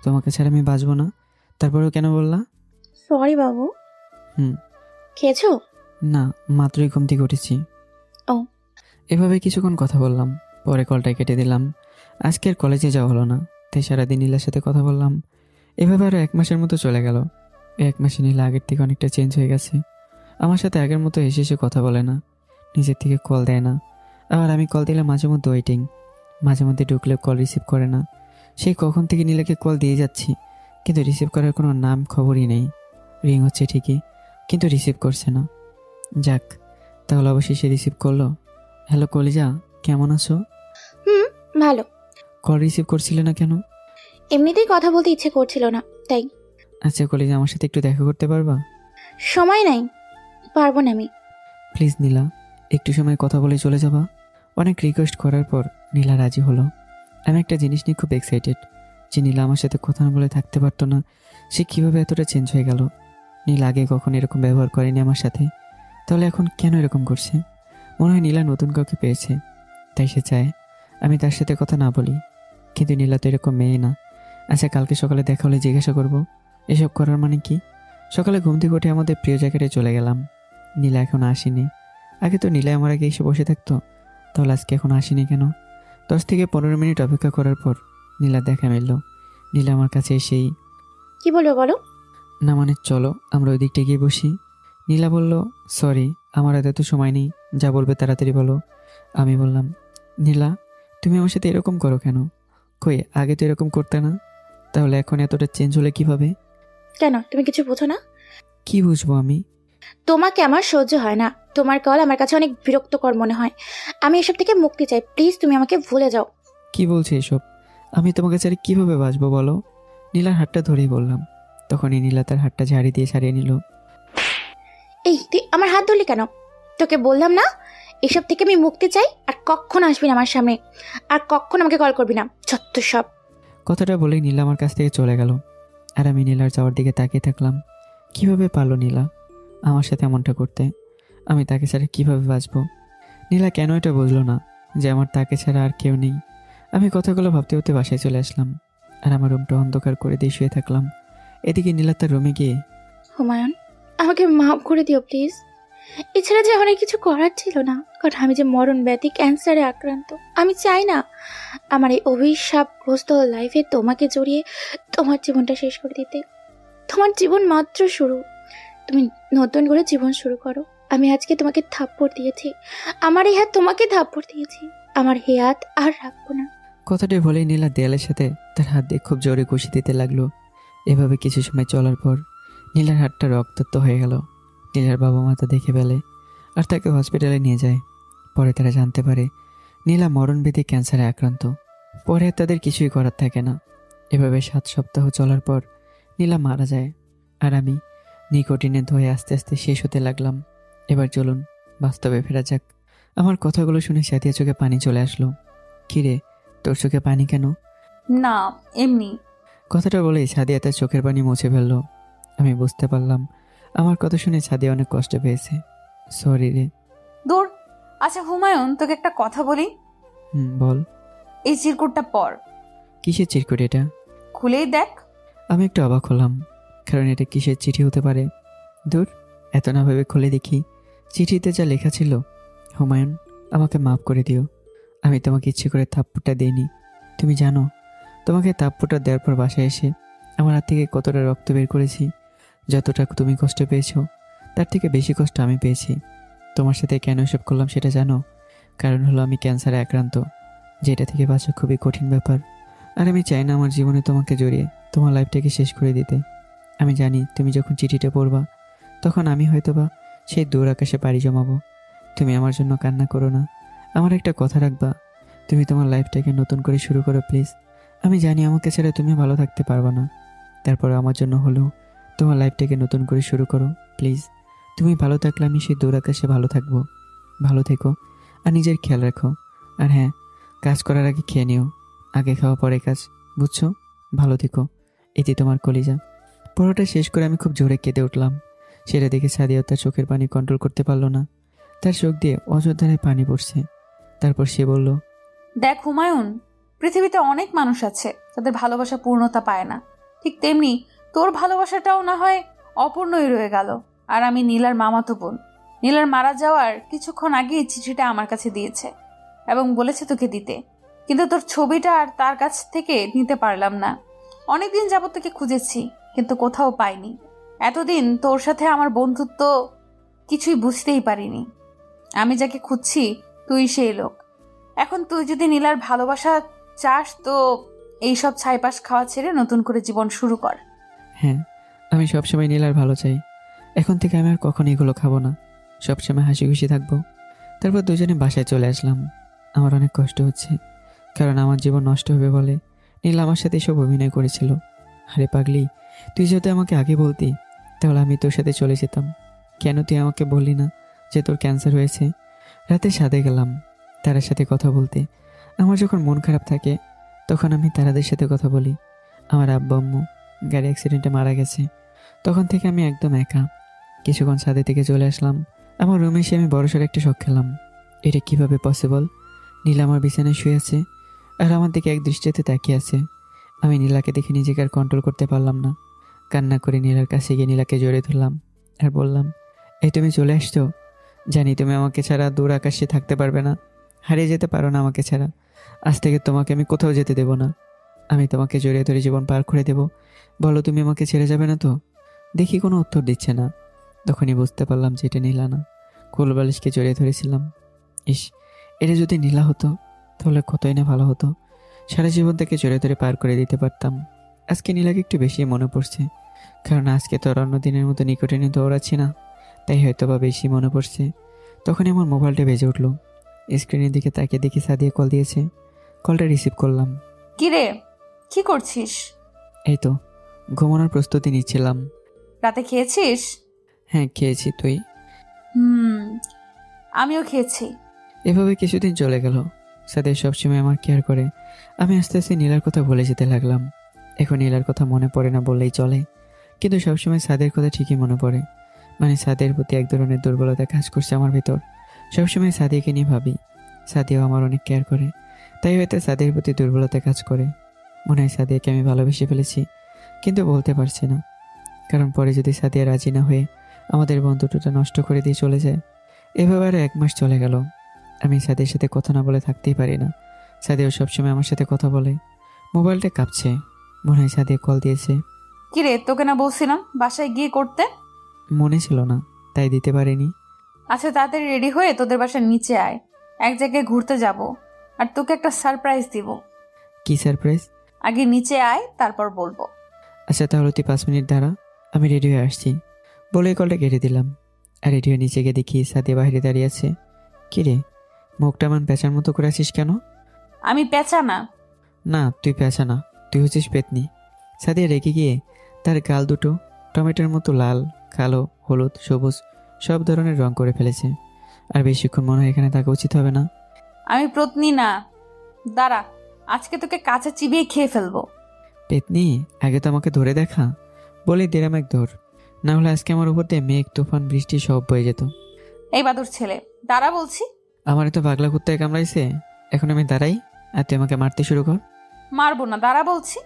Speaker 2: তোমাকে ছাড়া আমি বাঁচবো না, তারপরেও কেন বললা?
Speaker 1: সরি বাবু। খেয়েছো?
Speaker 2: না, মাত্রই ঘুম থেকে উঠেছি।
Speaker 1: ও।
Speaker 2: এভাবে কিছুক্ষণ কথা বললাম, পরে কলটা কেটে দিলাম। আজকে আর কলেজে যাওয়া হলো না, তাই সারাদিন নীলার সাথে কথা বললাম। এভাবে আরও 1 মাসের মতো চলে গেল। 1 মাসে নীলা আগের থেকে অনেকটা চেঞ্জ হয়ে গেছে। আমার সাথে আগের মতো হেসে হেসে কথা বলে না, নিজের থেকে কল দেয় না। আবার আমি কল দিলে মাঝে মধ্যে ওয়েটিং, মাঝে মধ্যে ঢুকলেও কল রিসিভ করে না। সেই কখন থেকে নীলাকে কল দিয়ে যাচ্ছি, কিন্তু রিসিভ করার কোনো নাম খবরই নেই। রিং হচ্ছে ঠিকই, কিন্তু রিসিভ করছে না। যাক, তাহলে অবশ্যই রিসিভ করলো। হ্যালো কলিজা, কেমন আছো?
Speaker 1: ভালো।
Speaker 2: কল রিসিভ করছিলে না কেন?
Speaker 1: এমনিতেই কথা বলতে ইচ্ছে করছিল না তাই।
Speaker 2: আচ্ছা কলিজা, আমার সাথে একটু দেখা করতে পারবা?
Speaker 1: সময় নাই, পারবো না আমি।
Speaker 2: প্লিজ নীলা, একটু সময় কথা বলে চলে যাবা। অনেক রিকোয়েস্ট করার পর নীলা রাজি হলো। আমি একটা জিনিস নিয়ে খুব এক্সাইটেড, যে নীলা আমার সাথে কথা না বলে থাকতে পারতো না, সে কীভাবে এতটা চেঞ্জ হয়ে গেল। নীলা আগে কখনো এরকম ব্যবহার করেনি আমার সাথে, তাহলে এখন কেন এরকম করছে? মনে হয় নীলা নতুন কাউকে পেয়েছে, তাই সে চায় আমি তার সাথে কথা না বলি। কিন্তু নীলা তো এরকম মেয়ে না। আচ্ছা, কালকে সকালে দেখা হলে জিজ্ঞাসা করবো এসব করার মানে কি। সকালে ঘুম থেকে উঠে আমাদের প্রিয় জায়গাটায় চলে গেলাম। নীলা এখনো আসেনি। আগে তো নীলা আমার আগে এসে বসে থাকতো, তাহলে আজকে এখন আসেনি কেন? 10 থেকে 15 মিনিট অপেক্ষা করার পর নীলা দেখা মিলল। নীলা আমার কাছে এসেই
Speaker 1: কি বলবো বলো?
Speaker 2: না মানে চলো আমরা ওই দিকটা গিয়ে বসি। নীলা বলল, সরি আমার হাতে তো সময় নেই, যা বলবে তাড়াতাড়ি বলো। আমি বললাম, নীলা তুমি আমার সাথে এরকম করো কেন? কই আগে তো এরকম করতে না, তাহলে এখন এতটা চেঞ্জ হলে কিভাবে?
Speaker 1: কেন তুমি কিছু বোঝো না?
Speaker 2: কি বুঝবো আমি?
Speaker 1: তোমাকে আমার সহ্য হয় না। তোমার কল আমার কাছে অনেক বিরক্তকর মনে হয়। আমি এসব থেকে মুক্তি চাই, প্লিজ তুমি আমাকে ভুলে যাও।
Speaker 2: কি বলছে এসব? আমি তোমাকে ছাড়া কিভাবে বাঁচবো বলো? নীলার হাতটা ধরেই বললাম। তখনই নীলা তার হাতটা ঝাড়ি দিয়ে ছাড়িয়ে নিল।
Speaker 1: এই তুই আমার হাত ধরলি কেন? তোকে বললাম না এসব থেকে আমি মুক্তি চাই, আর কখনো আসবি না আমার সামনে, আর কখনো আমাকে কল করবি না। যত সব।
Speaker 2: কথাটা বলেই নীলা আমার কাছ থেকে চলে গেল। আর আমি নীলার যাওয়ার দিকে তাকিয়ে থাকলাম। কিভাবে পারলো নীলা আমার সাথে এমনটা করতে? আমি তাকে ছাড়া কিভাবে বাঁচবো? নীলা কেন এটা বুঝলো না যে আমার তাকে ছাড়া আর কেউ নেই? আমি কথাগুলো ভাবতে ভাবতে বাসায় চলে আসলাম আর আমার রুমটা অন্ধকার করে দিয়ে শুয়ে থাকলাম। এদিকে নীলা তার রুমে গিয়ে,
Speaker 1: হুমায়ুন, আমাকে মাফ করে দিও প্লিজ। এছাড়া যে অনেক কিছু করার ছিল না, কারণ আমি যে মরণ ব্যাধি ক্যান্সারে আক্রান্ত। আমি চাই না আমার এই অভিশাপগ্রস্ত লাইফে তোমাকে জড়িয়ে তোমার জীবনটা শেষ করে দিতে। তোমার জীবন মাত্র শুরু, তুমি নতুন করে জীবন শুরু করো। আমি আজকে তোমাকে থাপ্পড় দিয়েছি, আমার এই হাত তোমাকে থাপ্পড় দিয়েছি, আমার এই হাত আর রাখবো না।
Speaker 2: কথাটি বলেই নীলা দেয়ালের সাথে তার হাত দিয়ে খুব জোরে ঘুষি দিতে লাগলো। এভাবে কিছু সময় চলার পর নীলার হাতটা রক্তাক্ত হয়ে গেল। নীলার বাবা মা তা দেখে ফেলে আর তাকে হসপিটালে নিয়ে যায়। পরে তারা জানতে পারে নীলা মরণব্যাধি ক্যান্সারে আক্রান্ত। পরে আর তাদের কিছুই করার থাকে না। এভাবে 7 সপ্তাহ চলার পর নীলা মারা যায়। আর আমি নিকোটিনে ধোয়ে আস্তে আস্তে শেষ হতে লাগলাম। এবার চলুন বাস্তবে ফেরা যাক। আমার কথাগুলো শুনে সাথিয়া চোখে পানি চলে আসলো। কিরে, তোর চোখে পানি কেন?
Speaker 5: না, এমনি।
Speaker 2: কথাটা বলেই সাদিয়া তার চোখের পানি মুছে ফেললো। আমি বুঝতে পারলাম আমার কথা শুনে সাদিয়া অনেক কষ্ট পেয়েছে। সরি রে।
Speaker 5: দূর। আচ্ছা হুমায়ুন, তোকে একটা কথা বলি।
Speaker 2: বল।
Speaker 5: এই চিরকুটটা পর।
Speaker 2: কিসের চিরকুট এটা?
Speaker 5: খুলেই দেখ।
Speaker 2: আমি একটু অবাক হলাম, কারণ এটা কিসের চিঠি হতে পারে? দূর, এত না ভেবে খুলে দেখি চিঠিতে যা লেখা ছিল, হুমায়ুন আমাকে মাফ করে দিও। আমি তোমাকে ইচ্ছে করে থাপ্পড়টা দিইনি। তুমি জানো তোমাকে থাপ্পড়টা দেওয়ার পর বাসায় এসে আমার হাত থেকে কতটা রক্ত বের করেছি। যতটা তুমি কষ্ট পেয়েছো তার থেকে বেশি কষ্ট আমি পেয়েছি। তোমার সাথে কেন এসব করলাম সেটা জানো? কারণ হলো আমি ক্যান্সারে আক্রান্ত, যেটা থেকে বাঁচা খুবই কঠিন ব্যাপার। আর আমি চাই না আমার জীবনে তোমাকে জড়িয়ে তোমার লাইফটাকে শেষ করে দিতে। আমি জানি তুমি যখন চিঠিটা পড়বা তখন আমি হয়তোবা সেই দূর আকাশে পাড়ি জমাবো। তুমি আমার জন্য কান্না করো না, আমার একটা কথা রাখবা। তুমি তোমার লাইফটাকে নতুন করে শুরু করো প্লিজ। আমি জানি আমাকে ছাড়া তুমি ভালো থাকতে পারবে না, তারপর আমার জন্য হলেও তোমার লাইফটাকে নতুন করে শুরু করো প্লিজ। তুমি ভালো থাকলে আমি সেই দূর আকাশে ভালো থাকবো। ভালো থেকো আর নিজের খেয়াল রাখো। আর হ্যাঁ, কাজ করার আগে খেয়ে নিও, আগে খাওয়া পরে কাজ, বুঝছো? ভালো থেকো। এটি তোমার কলিজা। পড়াটা শেষ করে আমি খুব জোরে কেঁদে উঠলাম। সেটা দেখে সাদিয়া তার চোখের পানি কন্ট্রোল করতে পারলো না। তার চোখ দিয়ে অযোধ্যায় পানি পড়ছে। তারপর সে বলল,
Speaker 5: দেখ হুমায়ুন, পৃথিবীতে অনেক মানুষ আছে তাদের ভালোবাসা পূর্ণতা পায় না। ঠিক তেমনি তোর ভালোবাসাটাও না হয় অপূর্ণই রয়ে গেল। আর আমি নীলার মামাতো বোন। নীলার মারা যাওয়ার কিছুক্ষণ আগেই চিঠিটা আমার কাছে দিয়েছে এবং বলেছে তোকে দিতে, কিন্তু তোর ছবিটা আর তার কাছ থেকে নিতে পারলাম না। অনেকদিন যাবত তোকে খুঁজেছি কিন্তু কোথাও পাইনি। এতদিন তোর সাথে আমার বন্ধুত্ব কিছুই বুঝতেই পারিনি। আমি যাকে খুঁজছি তুই সেই লোক। এখন তুই যদি নীলার ভালোবাসা চাস তো এইসব ছাইপাশ খাওয়া ছেড়ে নতুন করে জীবন শুরু কর।
Speaker 2: হ্যাঁ, আমি সবসময় নীলার ভালো চাই। এখন থেকে আমি আর কখনো এগুলো খাবো না, সবসময় হাসি খুশি থাকবো। তারপর দুজনে বাসায় চলে আসলাম। আমার অনেক কষ্ট হচ্ছে, কারণ আমার জীবন নষ্ট হবে বলে নীলা আমার সাথে এসব অভিনয় করেছিল। আরে পাগলি, তুই যদি আমাকে আগে বলতি তাহলে আমি তোর সাথে চলে যেতাম। কেন তুই আমাকে বললি না যে তোর ক্যান্সার হয়েছে? রাতে সাথে গেলাম তারার সাথে কথা বলতে। আমার যখন মন খারাপ থাকে তখন আমি তারাদের সাথে কথা বলি। আমার আব্বা আম্মু গাড়ি অ্যাক্সিডেন্টে মারা গেছে, তখন থেকে আমি একদম একা। কিছুক্ষণ ছাদে থেকে চলে আসলাম। আমার রুমে এসে আমি বড়সড় একটা শখ খেলাম। এটা কিভাবে পসিবল? নীলা আমার বিছানায় শুয়ে আছে আর আমার দিকে এক দৃষ্টিতে তাকিয়ে আছে। আমি নীলাকে দেখে নিজেকে আর কন্ট্রোল করতে পারলাম না। কান্না করে নীলার কাছে গিয়ে নীলাকে জড়িয়ে ধরলাম আর বললাম, এই তুমি চলে আসছো? জানি তুমি আমাকে ছাড়া দূর আকাশে থাকতে পারবে না, হারিয়ে যেতে পারো না আমাকে ছাড়া। আজ থেকে তোমাকে আমি কোথাও যেতে দেব না। আমি তোমাকে জড়িয়ে ধরে জীবন পার করে দেব। বলো, তুমি আমাকে ছেড়ে যাবে না তো? দেখি কোনো উত্তর দিচ্ছে না। তখনই বুঝতে পারলাম যে এটা নীলা না। কোলবালিশকে জড়িয়ে ধরেছিলাম। ইস, এটা যদি নীলা হতো তাহলে কতই না ভালো হতো। সারা জীবন থেকে জড়িয়ে ধরে পার করে দিতে পারতাম। আজকে নীলাকে একটু বেশি মনে পড়ছে, কারণ আজকে তো আর অন্য দিনের মতো নিকটে নিয়ে দৌড়াচ্ছি না, তাই হয়তো বা বেশি মনে পড়ছে। তখনই আমার মোবাইলটা বেজে উঠলো। স্ক্রিনের দিকে তাকিয়ে দেখি সাদিয়া কল দিয়েছে। কলটা রিসিভ করলাম।
Speaker 5: কি রে, কি করছিস?
Speaker 2: এই তো ঘুমানোর প্রস্তুতি নিচ্ছিলাম।
Speaker 5: রাতে খেয়েছিস?
Speaker 2: হ্যাঁ, খেয়েছি। তুই?
Speaker 5: আমিও খেয়েছি।
Speaker 2: এভাবে কিছুদিন চলে গেল। সাদিয়া সবসময় আমার কেয়ার করে। আমি আস্তে আস্তে নীলার কথা ভুলে যেতে লাগলাম। এখন নীলার কথা মনে পড়ে না বললেই চলে, কিন্তু সবসময় সাদের কথা ঠিকই মনে পড়ে। মানে সাদের প্রতি এক ধরনের দুর্বলতা কাজ করছে আমার ভিতর। সবসময় সাদিয়াকে নিয়ে ভাবি। সাদিয়াও আমার অনেক কেয়ার করে, তাই হয়তো সাদিয়ার প্রতি দুর্বলতা কাজ করে। মনে হয় সাদিয়াকে আমি ভালোবেসে ফেলেছি, কিন্তু বলতে পারছি না। কারণ পরে যদি সাদিয়া রাজি না হয়ে আমাদের বন্ধুত্বটা নষ্ট করে দিয়ে চলে যায়। এভাবে আরও 1 মাস চলে গেল। আমি সাদিয়ার সাথে কথা না বলে থাকতেই পারি না। সাদিয়াও সবসময় আমার সাথে কথা বলে। মোবাইলটা কাঁপছে, মনে হয় সাদিয়া কল দিয়েছে।
Speaker 5: কিরে, তোকে না বলছিলাম বাসায় গিয়ে করতে?
Speaker 2: মনে ছিল না, তাই দিতে পারিনি।
Speaker 5: আচ্ছা, তাড়াতাড়ি রেডি হয়ে তোদের বাসার নিচে আয়, এক জায়গায় ঘুরতে যাব, আর তোকে একটা সারপ্রাইজ দিব।
Speaker 2: কি সারপ্রাইজ?
Speaker 5: আগে নিচে আয়, তারপর বলবো।
Speaker 2: আচ্ছা তাহলে তুই 5 মিনিট দাঁড়া, আমি রেডি হয়ে আসছি। বলে কলটা কেটে দিলাম। আর রেডি হয়ে নিচে গিয়ে দেখি সাদিয়া বাইরে দাঁড়িয়ে আছে। কিরে, মুখটা মান পেঁচার মতো করে আছিস কেন?
Speaker 5: আমি পেঁচা না।
Speaker 2: না তুই পেঁচা না, তুই হচ্ছিস পেতনি। সাদিয়া রেগে গিয়ে তার গাল দুটো টমেটোর মতো লাল, কালো, হলুদ, সবুজ সব ধরনের রং করে ফেলেছে। আর বেশিক্ষণ মনে হয় এখানে থাকা উচিত হবে না।
Speaker 5: আমি প্রত্নী না, দাঁড়া, আজকে তোকে কাঁচা চিবিয়ে খেয়ে ফেলবো।
Speaker 2: পেতনি, আগে তো আমাকে ধরে দেখা। বলি দিলাম এক ধর, না হলে আজকে আমার উপর দিয়ে মেঘ, তুফান, বৃষ্টি সব বয়ে যেত।
Speaker 5: এই বাদুর ছেলে, দাঁড়া বলছি।
Speaker 2: আমার তো পাগলা কুত্তায় কামড়াইছে, এখন আমি দাঁড়াই আর তুই আমাকে মারতে শুরু কর।
Speaker 5: মারবো না, দাঁড়া বলছি।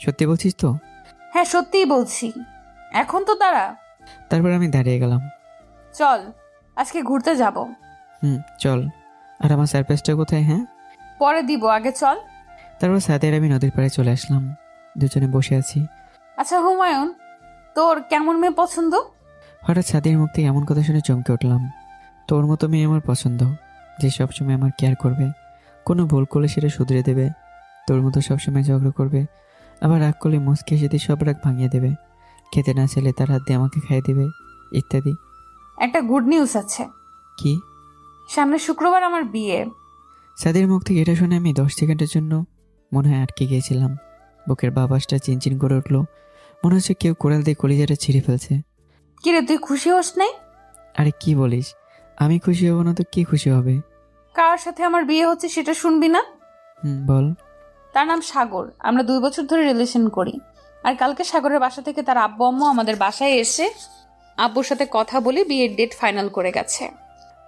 Speaker 2: সত্যি বলছিস তো?
Speaker 5: হ্যাঁ, সত্যিই বলছি, এখন তো দাঁড়া।
Speaker 2: তারপর আমি দাঁড়িয়ে গেলাম।
Speaker 5: চল, আজকে ঘুরতে যাব।
Speaker 2: চল। আর আমার সারপ্রাইজটা কোথায়? হ্যাঁ,
Speaker 5: পরে দিব, আগে চল।
Speaker 2: তারপর সাদিয়ার আমি নদীর পাড়ে চলে আসলাম। দুজনে বসে আছি।
Speaker 5: আচ্ছা হুমায়ুন, তোর কেমন মেয়ে পছন্দ?
Speaker 2: হঠাৎ সাদিয়ার মুখ থেকে এমন কথা শুনে চমকে উঠলাম। তোর মতো মেয়ে আমার পছন্দ, যে সবসময় আমার কেয়ার করবে, কোনো ভুল করলে সেটা শুধরে দেবে। তোর মতো সবসময় ঝগড়া করবে, আবার রাগ করলে মুচকে এসে সব রাগ ভাঙিয়ে দেবে। খেতে না চাইলে তার হাত দিয়ে আমাকে খাইয়ে দেবে, ইত্যাদি।
Speaker 5: একটা গুড নিউজ আছে।
Speaker 2: কি?
Speaker 5: সামনে শুক্রবার আমার বিয়ে।
Speaker 2: সাদিয়ার মুখ থেকে এটা শুনে আমি 10 সেকেন্ডের জন্য মনে হয় আটকে গিয়েছিলাম। বুকের বাবাসটা চিনচিন করে উঠলো, মনে হচ্ছে কেউ কোড়াল দিয়ে কলিজাটা ছিঁড়ে ফেলছে।
Speaker 5: কিরে, তুই খুশি হোস নাই?
Speaker 2: আরে কি বলিস, আমি খুশি হব না তো কে খুশি হবে?
Speaker 5: কার সাথে আমার বিয়ে হচ্ছে সেটা শুনবি না?
Speaker 2: বল।
Speaker 5: তার নাম সাগর, আমরা 2 বছর ধরে রিলেশন করি। আর কালকে সাগরের বাসা থেকে তার আব্বু আম্মু আমাদের বাসায় এসে আব্বুর সাথে কথা বলে বিয়ের ডেট ফাইনাল করে গেছে।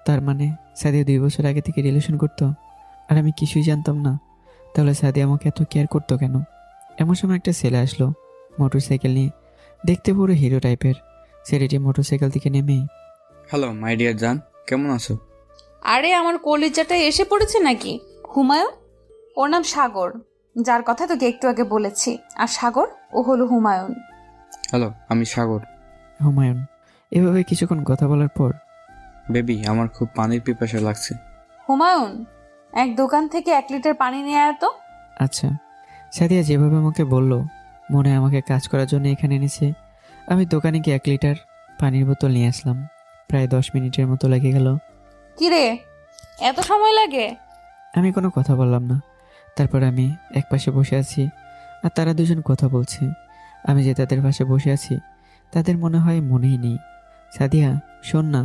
Speaker 2: তার মানে সাদিয়া 2 বছর আগে থেকে রিলেশন করতো, আর আমি কিছুই জানতাম না। তাহলে সাদিয়া আমাকে এত কেয়ার করতো কেন? এমন সময় একটা ছেলে আসলো মোটর সাইকেল নিয়ে, দেখতে পুরো হিরো টাইপের। ছেলেটি মোটর সাইকেল থেকে নেমে,
Speaker 8: হ্যালো মাই ডিয়ার জান, কেমন আছো?
Speaker 5: আরে আমার কলিজাটা এসে পড়েছে নাকি? হুমায়ুন, ওর নাম সাগর, যার কথা তোকে একটু আগে বলেছি। আর সাগর, ও হলো হুমায়ুন।
Speaker 8: হ্যালো, আমি সাগর।
Speaker 2: হুমায়ুন। এভাবে কিছুক্ষণ কথা বলার পর,
Speaker 8: বেবি, আমার খুব পানির পিপাসা লাগছে।
Speaker 5: হুমায়ুন, এক দোকান থেকে 1 লিটার পানি নিয়ে আয় তো।
Speaker 2: আচ্ছা। সাদিয়া যেভাবে আমাকে বলল, মনে হয় আমাকে কাজ করার জন্য এখানে এনেছে। আমি দোকানে গিয়ে 1 লিটার পানির বোতল নিয়ে আসলাম। প্রায় 10 মিনিটের মতো লেগে গেল।
Speaker 5: কিরে, এত সময় লাগে?
Speaker 2: আমি কোনো কথা বললাম না। তারপর আমি এক পাশে বসে আছি, আর তারা দুজন কথা বলছে। আমি যে তাদের পাশে বসে আছি, তাদের মনে হয় মনেই নেই। সাদিয়া, শোন না।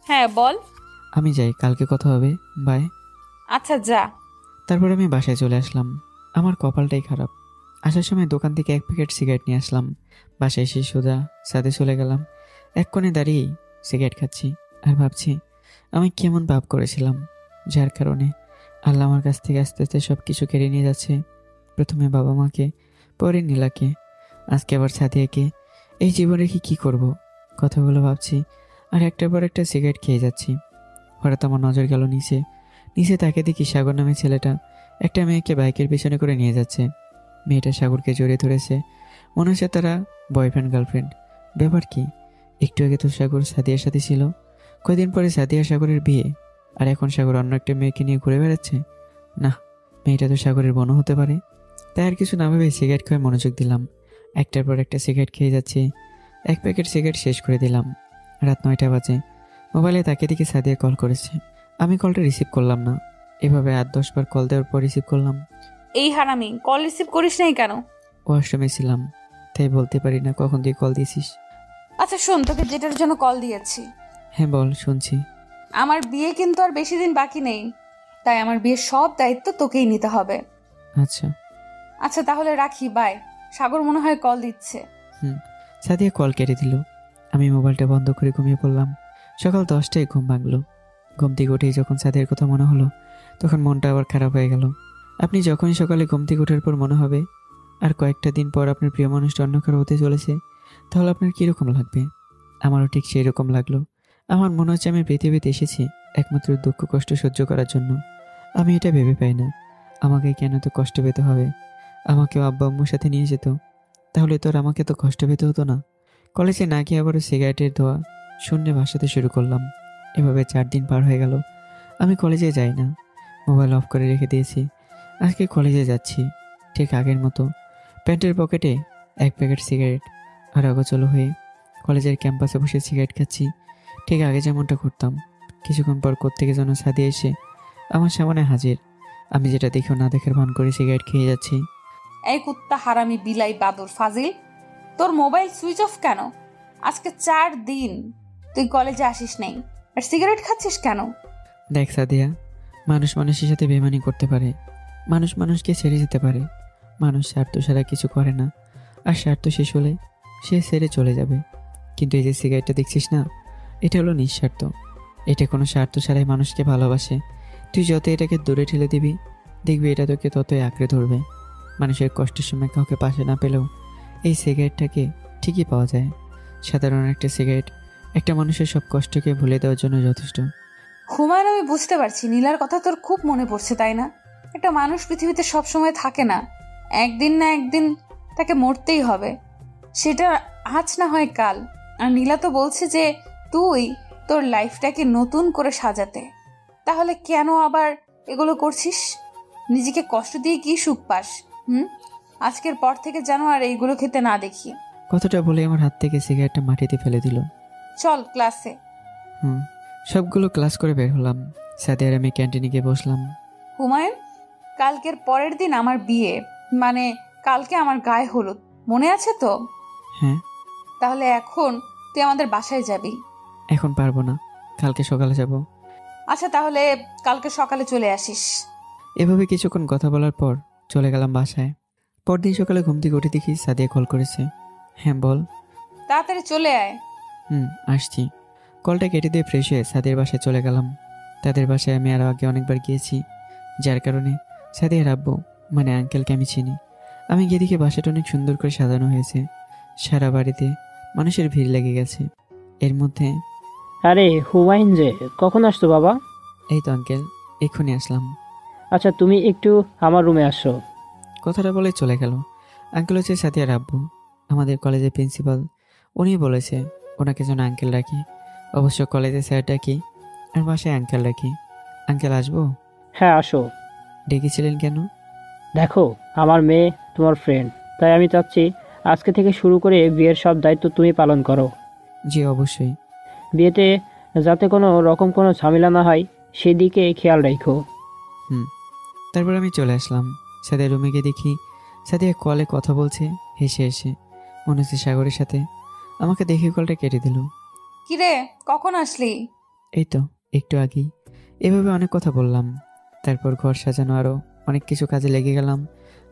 Speaker 5: হ্যাঁ বল।
Speaker 2: আমি যাই, কালকে কথা হবে, বাই।
Speaker 5: আচ্ছা যা।
Speaker 2: তারপর আমি বাসায় চলে আসলাম। আমার কপালটাই খারাপ। আসার সময় দোকান থেকে 1 প্যাকেট সিগারেট নিয়ে আসলাম। বাসায় এসে সোজা ছাদে চলে গেলাম। এক কোণে দাঁড়িয়েই সিগারেট খাচ্ছি আর ভাবছি আমি কেমন পাপ করেছিলাম, যার কারণে আল্লাহ আমার কাছ থেকে আস্তে আস্তে সব কিছু কেড়ে নিয়ে যাচ্ছে। প্রথমে বাবা মাকে, পরে নীলাকে, আজকে আবার সাদিয়াকে। এই জীবনে কি করব? কথাগুলো ভাবছি আর একটার পর একটা সিগারেট খেয়ে যাচ্ছি। হঠাৎ আমার নজর গেল নিচে তাকে দেখি সাগর নামে ছেলেটা একটা মেয়েকে বাইকের পিছনে করে নিয়ে যাচ্ছে। মেয়েটা সাগরকে জড়িয়ে ধরেছে, মনে হচ্ছে তারা বয়ফ্রেন্ড গার্লফ্রেন্ড। ব্যাপার কি? একটু আগে তো সাগর সাদিয়ার সাথে ছিল, কয়েকদিন পরে সাদিয়া সাগরের বিয়ে, আর এখন সাগর অন্য একটা মেয়েকে নিয়ে ঘুরে বেড়াচ্ছে। না, মেয়েটা তো সাগরের বোনও হতে পারে। তাই আর কিছু না ভেবে সিগারেট খেয়ে মনোযোগ দিলাম। একটার পর একটা সিগারেট খেয়ে যাচ্ছি। 1 প্যাকেট সিগারেট শেষ করে দিলাম। রাত 9টা বাজে। মোবাইলে তাকে দেখে সাদিয়া কল করেছে। আমি কলটা রিসিভ করলাম না। এভাবে 8-10 বার কল দেওয়ার পর রিসিভ করলাম।
Speaker 5: এই হারামি, কল রিসিভ করিস নাই কেন?
Speaker 2: ওয়াশরুমে ছিলাম, তাই বলতে পারি না কখন তুই কল দিয়েছিস।
Speaker 5: আচ্ছা শোন, তোকে যেটার জন্য কল দিয়েছি।
Speaker 2: হ্যাঁ বল, শুনছি।
Speaker 5: আমার বিয়ে কিন্তু আর বেশি দিন বাকি নেই। তাই আমার বিয়ের সব দায়িত্ব তোকেই নিতে হবে।
Speaker 2: আচ্ছা।
Speaker 5: আচ্ছা তাহলে রাখি, বাই। সাগর মনে হয় কল দিচ্ছে।
Speaker 2: সাদিয়া কল কেটে দিল। আমি মোবাইলটা বন্ধ করে ঘুমিয়ে পড়লাম। সকাল 10টায় ঘুম ভাঙলো। ঘুম থেকে উঠেই যখন সাদিয়ার কথা মনে হলো, তখন মনটা আবার খারাপ হয়ে গেল। আপনি যখনই সকালে ঘুম থেকে ওঠার পর মনে হবে আর কয়েকটা দিন পর আপনার প্রিয় মানুষটা অন্য কারো হতে চলেছে, তাহলে আপনার কীরকম লাগবে? আমারও ঠিক সেই রকম লাগলো। আমার মনে হচ্ছে আমি পৃথিবীতে এসেছি একমাত্র দুঃখ কষ্ট সহ্য করার জন্য। আমি এটা ভেবে পাই না আমাকে কেন তো কষ্ট পেতে হবে। আমাকেও আব্বা আম্মুর সাথে নিয়ে যেত, তাহলে তো আর আমাকে তো কষ্ট পেতে হতো না। কলেজে না গিয়ে আবারও সিগারেটের ধোয়া শূন্যে ভাসাতে শুরু করলাম। এভাবে 4 দিন পার হয়ে গেল। আমি কলেজে যাই না, মোবাইল অফ করে রেখে দিয়েছি। আজকে কলেজে যাচ্ছি ঠিক আগের মতো, প্যান্টের পকেটে 1 প্যাকেট সিগারেট আর অগোছলো হয়ে কলেজের ক্যাম্পাসে বসে সিগারেট খাচ্ছি, ঠিক আগে যেমনটা করতাম। কিছুক্ষণ পর কোত্থেকে যেন সাদিয়া এসে আমার সামনে হাজির। আমি যেটা দেখেও না দেখার ভান করে সিগারেট খেয়ে যাচ্ছি।
Speaker 5: এই কুত্তা হারামি বিলাই বাদর ফাজিল, তোর মোবাইল সুইচ অফ কেন? আজকে 4 দিন তুই কলেজে আসিস নেই আর সিগারেট খাচ্ছিস কেন?
Speaker 2: দেখ সাদিয়া, মানুষ মানুষের সাথে বেমানি করতে পারে, মানুষ মানুষকে ছেড়ে যেতে পারে। মানুষ স্বার্থ ছাড়া কিছু করে না, আর স্বার্থ শেষ হলে সে ছেড়ে চলে যাবে। কিন্তু এই যে সিগারেটটা দেখছিস না, এটা হলো নিঃস্বার্থ। এটা কোনো স্বার্থ ছাড়াই মানুষকে ভালোবাসে। তুই যত এটাকে দূরে ঠেলে দিবি, দেখবি এটা তোকে ততই আঁকড়ে ধরবে। মানুষের কষ্টের সময় কাউকে পাশে না পেলেও এই সিগারেটটাকে ঠিকই পাওয়া যায়। সাধারণ একটা সিগারেট একটা মানুষের সব কষ্টকে ভুলে দেওয়ার জন্য যথেষ্ট।
Speaker 5: হুমায়ুন, আমি বুঝতে পারছি নীলার কথা তোর খুব মনে পড়ছে, তাই না? একটা মানুষ পৃথিবীতে সব সময় থাকে না, একদিন না একদিন তাকে মরতেই হবে। সেটা আজ না হয় কাল। আর নীলা তো বলছে যে তুই তোর লাইফটাকে নতুন করে সাজাতে। তাহলে কেন আবার এগুলো করছিস? নিজেকে কষ্ট দিয়ে কি সুখ পাস? আজকের পর থেকে যেন আর এইগুলো খেতে না দেখি।
Speaker 2: কথাটা বলে আমার হাত থেকে সিগারেটটা মাটিতে ফেলে দিল।
Speaker 5: চল ক্লাসে।
Speaker 2: সবগুলো ক্লাস করে বের হলাম। সাথে আর আমি ক্যান্টিনে গিয়ে বসলাম।
Speaker 5: হুমায়ুন, কালকের পরের দিন আমার বিয়ে, মানে কালকে আমার গায়ে হলুদ, মনে আছে তো?
Speaker 2: হ্যাঁ।
Speaker 5: তাহলে এখন তুই আমাদের বাসায় যাবি।
Speaker 2: এখন পারবো না, কালকে সকালে যাব।
Speaker 5: আচ্ছা তাহলে কালকে সকালে চলে আসিস।
Speaker 2: এভাবে কিছুক্ষণ কথা বলার পর চলে গেলাম বাসায়। পরদিন সকালে ঘুম থেকে উঠে দেখি সাদিয়া কল করেছে। হ্যাঁ বল।
Speaker 5: তাড়াতাড়ি চলে আয়।
Speaker 2: আসছি। কলটা কেটে দিয়ে ফ্রেশ হয়ে সাদিয়ার বাসায় চলে গেলাম। তাদের বাসায় আমি আরও আগে অনেকবার গিয়েছি, যার কারণে সাদিয়ার আব্বু মানে আঙ্কেলকে আমি চিনি। আমি গিয়ে দেখি বাসাটা অনেক সুন্দর করে সাজানো হয়েছে। সারা বাড়িতে মানুষের ভিড় লেগে গেছে। এর মধ্যে
Speaker 7: আরে হুমায়ুন যে, কখন আসছো বাবা?
Speaker 2: এই তো আঙ্কেল, এক্ষুনি আসলাম।
Speaker 7: আচ্ছা তুমি একটু আমার রুমে আসো।
Speaker 2: কথাটা বলে চলে গেল। আঙ্কেল হচ্ছে সাদিয়ার আব্বু, আমাদের কলেজের প্রিন্সিপাল। উনি বলেছে ওনাকে যেন আঙ্কেল রাখি। অবশ্য কলেজে স্যার ডাকি আর বাসায় আঙ্কেল রাখি। আঙ্কেল আসবো?
Speaker 7: হ্যাঁ আসো।
Speaker 2: ডেকেছিলেন কেন?
Speaker 7: দেখো, আমার মেয়ে তোমার ফ্রেন্ড, তাই আমি চাচ্ছি আজকে থেকে শুরু করে বিয়ের সব দায়িত্ব তুমি পালন করো।
Speaker 2: জি অবশ্যই।
Speaker 7: বিয়েতে যাতে কোনো রকম কোনো ঝামেলা না হয় সেদিকে খেয়াল রাখো।
Speaker 2: তারপর আমি চলে আসলাম। সাদিয়ার রুমে গিয়ে দেখি সাদিয়া কলে কথা বলছে হেসে হেসে, মনে হচ্ছে সাগরের সাথে। আমাকে দেখে কলটা কেটে দিল।
Speaker 5: কিরে, কখন আসলি?
Speaker 2: এই তো একটু আগেই। এভাবে অনেক কথা বললাম। তারপর ঘর সাজানো আরও অনেক কিছু কাজে লেগে গেলাম।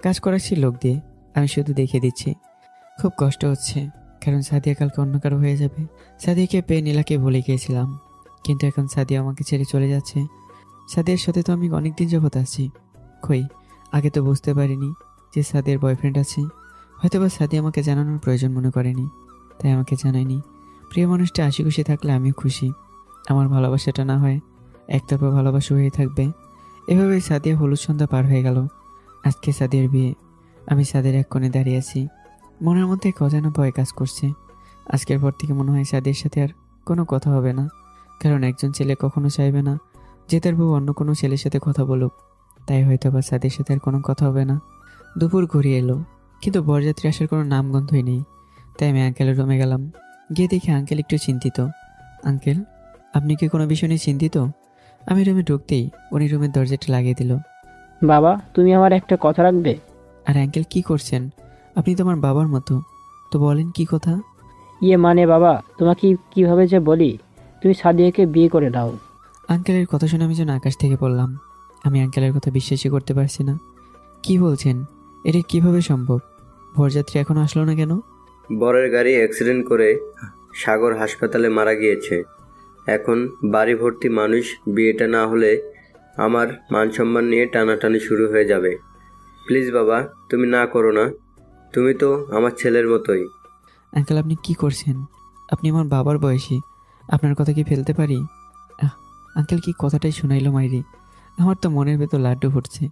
Speaker 2: কাজ করাচ্ছি লোক দিয়ে, আমি শুধু দেখিয়ে দিচ্ছি। খুব কষ্ট হচ্ছে, কারণ সাদিয়া কালকে অন্য কারো হয়ে যাবে। সাদিয়াকে পেয়ে নীলাকে ভুলে গিয়েছিলাম, কিন্তু এখন সাদিয়া আমাকে ছেড়ে চলে যাচ্ছে। সাদিয়ার সাথে তো আমি অনেক দিন যাবত আছি। কই, আগে তো বুঝতে পারিনি যে সাদিয়ার বয়ফ্রেন্ড আছে। হয়তোবা সাদিয়া আমাকে জানানোর প্রয়োজন মনে করেনি, তাই আমাকে জানায়নি। প্রিয় মানুষটা হাসি খুশি থাকলে আমিও খুশি। আমার ভালোবাসাটা না হয় একতরফা ভালোবাসা হয়ে থাকবে। এভাবেই সাদিয়া হলুদ সন্ধ্যা পার হয়ে গেল। আজকে সাদিয়ার বিয়ে। আমি সাদিয়ার এক কোণে দাঁড়িয়ে আছি। মনের মধ্যে এক অজানা ভয় কাজ করছে। আজকের পর থেকে মনে হয় সাদিয়ার সাথে আর কোনো কথা হবে না, কারণ একজন ছেলে কখনো চাইবে না যে তার বউ অন্য কোনো ছেলের সাথে কথা বলুক। তাই হয়তো বা সাদিয়ার সাথে আর কোনো কথা হবে না। দুপুর ঘুরিয়ে এলো, কিন্তু বরযাত্রী আসার কোনো নামগন্ধই নেই। তাই আমি আঙ্কেলের রুমে গেলাম। গিয়ে দেখি আঙ্কেল একটু চিন্তিত। আঙ্কেল, আপনি কি কোনো বিষয় নিয়ে চিন্তিত? আমি রুমে ঢুকতেই উনি রুমের দরজাটা লাগিয়ে দিল।
Speaker 7: বাবা, তুমি আমার একটা কথা রাখবে?
Speaker 2: আর আঙ্কেল কি করছেন? আপনি তো আমার বাবার মতো, তো বলেন কি কথা?
Speaker 7: মানে বাবা, তোমাকে কিভাবে যে বলি, তুমি সাদিয়াকে বিয়ে করে দাও।
Speaker 2: আঙ্কেলের কথা শুনে আমি যেন আকাশ থেকে পড়লাম। আমি আঙ্কেলের কথা বিশ্বাসই করতে পারছি না। কি বলছেন? এটা কিভাবে সম্ভব? বরযাত্রী এখনো আসলো না কেন?
Speaker 4: বরের গাড়ি অ্যাক্সিডেন্ট করে সাগর হাসপাতালে মারা গিয়েছে। এখন বাড়ি ভর্তি মানুষ, বিয়েটা না হলে আমার মান সম্মান নিয়ে টানাটানি শুরু হয়ে যাবে। প্লিজ বাবা, তুমি না করো না, তুমি তো আমার ছেলের মতোই।
Speaker 2: আঙ্কেল, আপনি কি করছেন? আপনি আমার বাবার বয়সী, আপনার কথা কি ফেলতে পারি? আঙ্কেল কি কথাটাই শোনাইলো মাইরি। আমার তো মনের ভেতর লাড্ডু ফুটছে।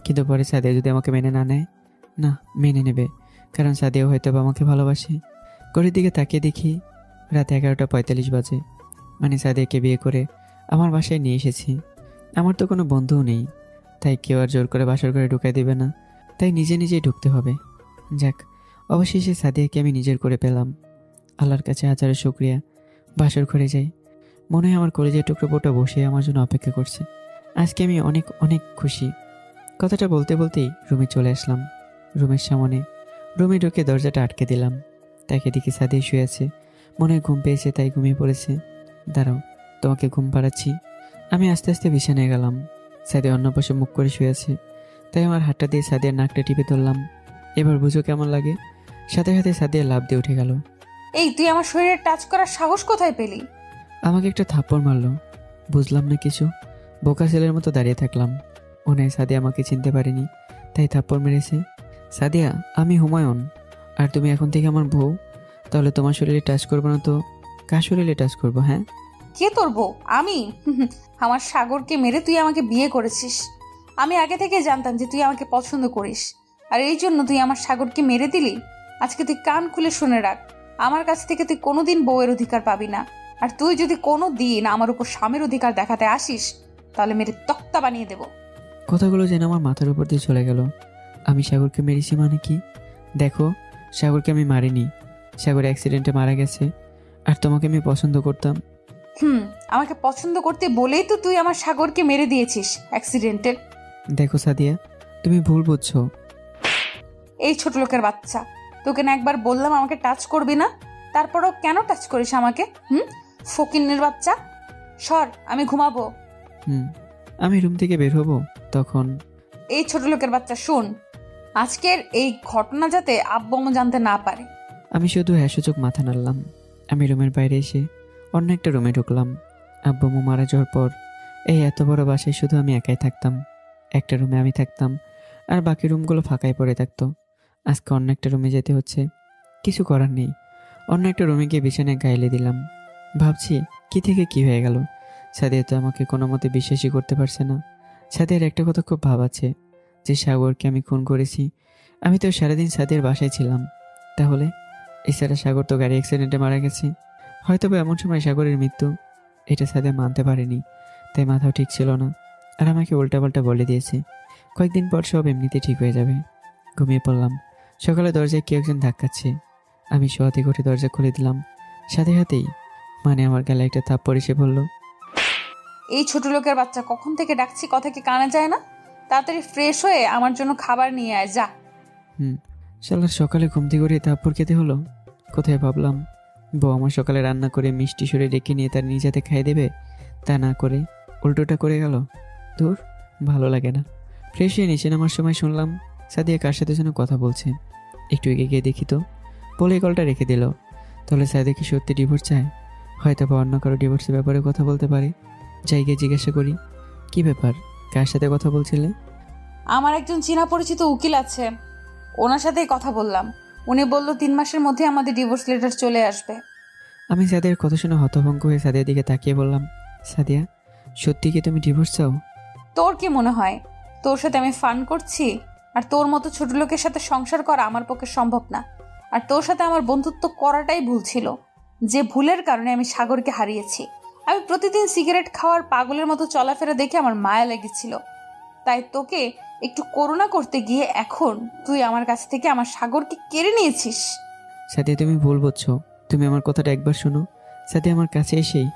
Speaker 2: কিন্তু পরে সাদিয়া যদি আমাকে মেনে না নেয়? না, মেনে নেবে, কারণ সাদিয়াও হয়তো আমাকে ভালোবাসে। ঘড়ির দিকে তাকিয়ে দেখি রাত 11:45 বাজে। মানে সাদিয়াকে বিয়ে করে আমার বাসায় নিয়ে এসেছি। আমার তো কোনো বন্ধুও নেই, তাই কেউ আর জোর করে বাসর ঘরে ঢুকাই দেবে না, তাই নিজে নিজেই ঢুকতে হবে। যাক, অবশেষে সাদিয়াকে আমি নিজের করে পেলাম। আল্লাহর কাছে হাজারো শুকরিয়া। বাসর ঘরে যাই, মনে হয় আমার কলেজের টুকরো বোটা বসে আমার জন্য অপেক্ষা করছে। আজকে আমি অনেক অনেক খুশি। কথাটা বলতে বলতেই রুমে চলে আসলাম। রুমের সামনে রুমে ঢুকে দরজাটা আটকে দিলাম। তাকে দেখি সাদিয়া শুয়ে আছে, মনে হয় ঘুম পেয়েছে তাই ঘুমিয়ে পড়েছে। দাঁড়াও, তোমাকে ঘুম পাড়াচ্ছি। আমি আস্তে আস্তে বিছানায় গেলাম। সাদিয়া অন্য পাশে মুখ করে শুয়ে আছে, তাই আমার হাতটা দিয়ে সাদিয়ার নাকটা টিপে ধরলাম। এবার বুঝো কেমন লাগে? সাথে সাথে সাদিয়া লাফ দিয়ে উঠে গেল।
Speaker 5: এই, তুই আমার শরীরে টাচ করার সাহস কোথায় পেলি?
Speaker 2: আমাকে একটা থাপ্পড় মারলো। বুঝলাম না কিছু, বোকা ছেলের মতো দাঁড়িয়ে থাকলাম। মনে হয় সাদিয়া আমাকে চিনতে পারেনি, তাই থাপ্পড় মেরেছে। সাদিয়া, আমি হুমায়ুন, আর তুমি এখন থেকে আমার বউ। তাহলে তোমার শরীরে টাচ করবো না তো কার শরীরে টাচ করবো? হ্যাঁ,
Speaker 5: কে তোর বউ? আমি? আমার সাগরকে মেরে তুই আমাকে বিয়ে করেছিস। আমি আগে থেকে জানতাম যে তুই আমাকে পছন্দ করিস, আর এই জন্য তুই আমার সাগরকে মেরে দিলি। আজকে তুই কান খুলে শুনে রাখ, আমার কাছ থেকে তুই কোনোদিন বউয়ের অধিকার পাবি না। আর তুই যদি কোনো দিন আমার উপর স্বামীর অধিকার দেখাতে আসিস, তাহলে মেরে তক্তা বানিয়ে দেব।
Speaker 2: কথাগুলো যেন আমার মাথার উপর দিয়ে চলে গেল। আমি সাগরকে মেরেছি মানে কি? দেখো, সাগরকে আমি মারিনি। সাগর অ্যাক্সিডেন্টে মারা গেছে, আর তোমাকে আমি পছন্দ করতাম।
Speaker 5: আমাকে পছন্দ করতে বলেই তো তুই আমার সাগরকে মেরে দিয়েছিস অ্যাক্সিডেন্টের।
Speaker 2: দেখো সাদিয়া, তুমি ভুল বুঝছো।
Speaker 5: এই ছোট লোকের বাচ্চা, তোকে না একবার বললাম আমাকে টাচ করবি না, তারপরও কেন টাচ করিস আমাকে? ফকিন্নের বাচ্চা, সর, আমি ঘুমাবো।
Speaker 2: আমি রুম থেকে বের হবো তখন।
Speaker 5: এই ছোট লোকের বাচ্চা, শুন, আজকের এই ঘটনা যাতে আব্বু আম্মু জানতে না পারে।
Speaker 2: আমি শুধু হ্যাসূচক মাথা নাড়লাম। আমি রুমের বাইরে এসে অন্য একটা রুমে ঢুকলাম। আব্বু আম্মু মারা যাওয়ার পর এই এত বড় বাসায় শুধু আমি একাই থাকতাম। একটা রুমে আমি থাকতাম, আর বাকি রুমগুলো ফাঁকাই পড়ে থাকতো। আজকে অন্য একটা রুমে যেতে হচ্ছে, কিছু করার নেই। অন্য একটা রুমে গিয়ে বিছানায় গাইলে দিলাম। ভাবছি কি থেকে কি হয়ে গেল। সাদিয়া তো আমাকে কোনো মতে বিশ্বাসই করতে পারছে না। সাদিয়ার একটা কথা খুব ভাবাচ্ছে, যে সাগরকে আমি খুন করেছি। আমি তো সারাদিন সাদিয়ার বাসায় ছিলাম। তাহলে এছাড়া সাগর তো গাড়ি অ্যাক্সিডেন্টে মারা গেছে। হয়তো বা এমন সময় সাগরের মৃত্যু। এটা সাদিয়া মানতে পারেনি, তাই মাথাও ঠিক ছিল না, আর আমাকে উল্টাপাল্টা বলে দিয়েছে। কয়েকদিন পর সব এমনিতে ঠিক হয়ে যাবে। ঘুমিয়ে পড়লাম। সকালে দরজায় কেউ একজন ধাক্কাচ্ছে। আমি শোয়াতে ঘটে দরজা খুলে দিলাম। সাথে সাথেই মানে আমার গালে একটা থাপ্পড় এসে বলল,
Speaker 5: এই ছোট লোকের বাচ্চা, কখন থেকে ডাকছি, কথা কি কানে যায় না? তাড়াতাড়ি ফ্রেশ হয়ে আমার জন্য খাবার নিয়ে আয়, যা।
Speaker 2: শালার সকালে ঘুম থেকে উঠে থাপ্পড় খেতে হলো। কোথায় ভাবলাম বউ আমার সকালে রান্না করে মিষ্টি সুরে ডেকে নিয়ে তার নিজেতে খাইয়ে দেবে, তা না করে উল্টোটা করে গেল। দূর, ভালো লাগে না। ফ্রেশ হয়ে নিচে নামার সময় শুনলাম সাদিয়া কার সাথে যেন কথা বলছে। একটু এগিয়ে গিয়ে দেখি তো, বলে কলটা রেখে দিল। তাহলে সাদিয়া কি সত্যি ডিভোর্স চায়? হয়তো বা অন্য কারো ডিভোর্সের ব্যাপারে কথা বলতে পারে। যাই গিয়ে জিজ্ঞাসা করি, কি ব্যাপার, কার সাথে কথা বলছিলে?
Speaker 5: আমার একজন চেনা পরিচিত উকিল আছে, ওনার সাথেই কথা বললাম। উনি বলল 3 মাসের মধ্যে আমাদের ডিভোর্স লেটার চলে আসবে।
Speaker 2: আমি সাদিয়ার কথা শুনে হতভম্ব হয়ে সাদিয়ার দিকে তাকিয়ে বললাম, সাদিয়া, সত্যি কি তুমি ডিভোর্স চাও?
Speaker 5: তোর কি মনে হয় তোর সাথে আমি ফান করছি? আর তোর মতো ছোট লোকের সাথে সংসার করা আমার পক্ষে সম্ভব না। আর তোর সাথে আমার বন্ধুত্ব করাটাই ভুল ছিল, যে ভুলের কারণে আমি সাগরকে হারিয়েছি। আমি প্রতিদিন সিগারেট খাওয়ার পাগলের মতো চলাফেরা দেখে আমার মায়া লেগেছিল, তাই তোকে একটু করুণা করতে গিয়ে এখন তুই আমার কাছ থেকে আমার সাগরকে কেড়ে নিয়েছিস।
Speaker 2: সাদিয়া, তুমি ভুল বুঝছো। তুমি আমার কথাটা একবার শোনো। সাদিয়া, আমার কাছে এসেই।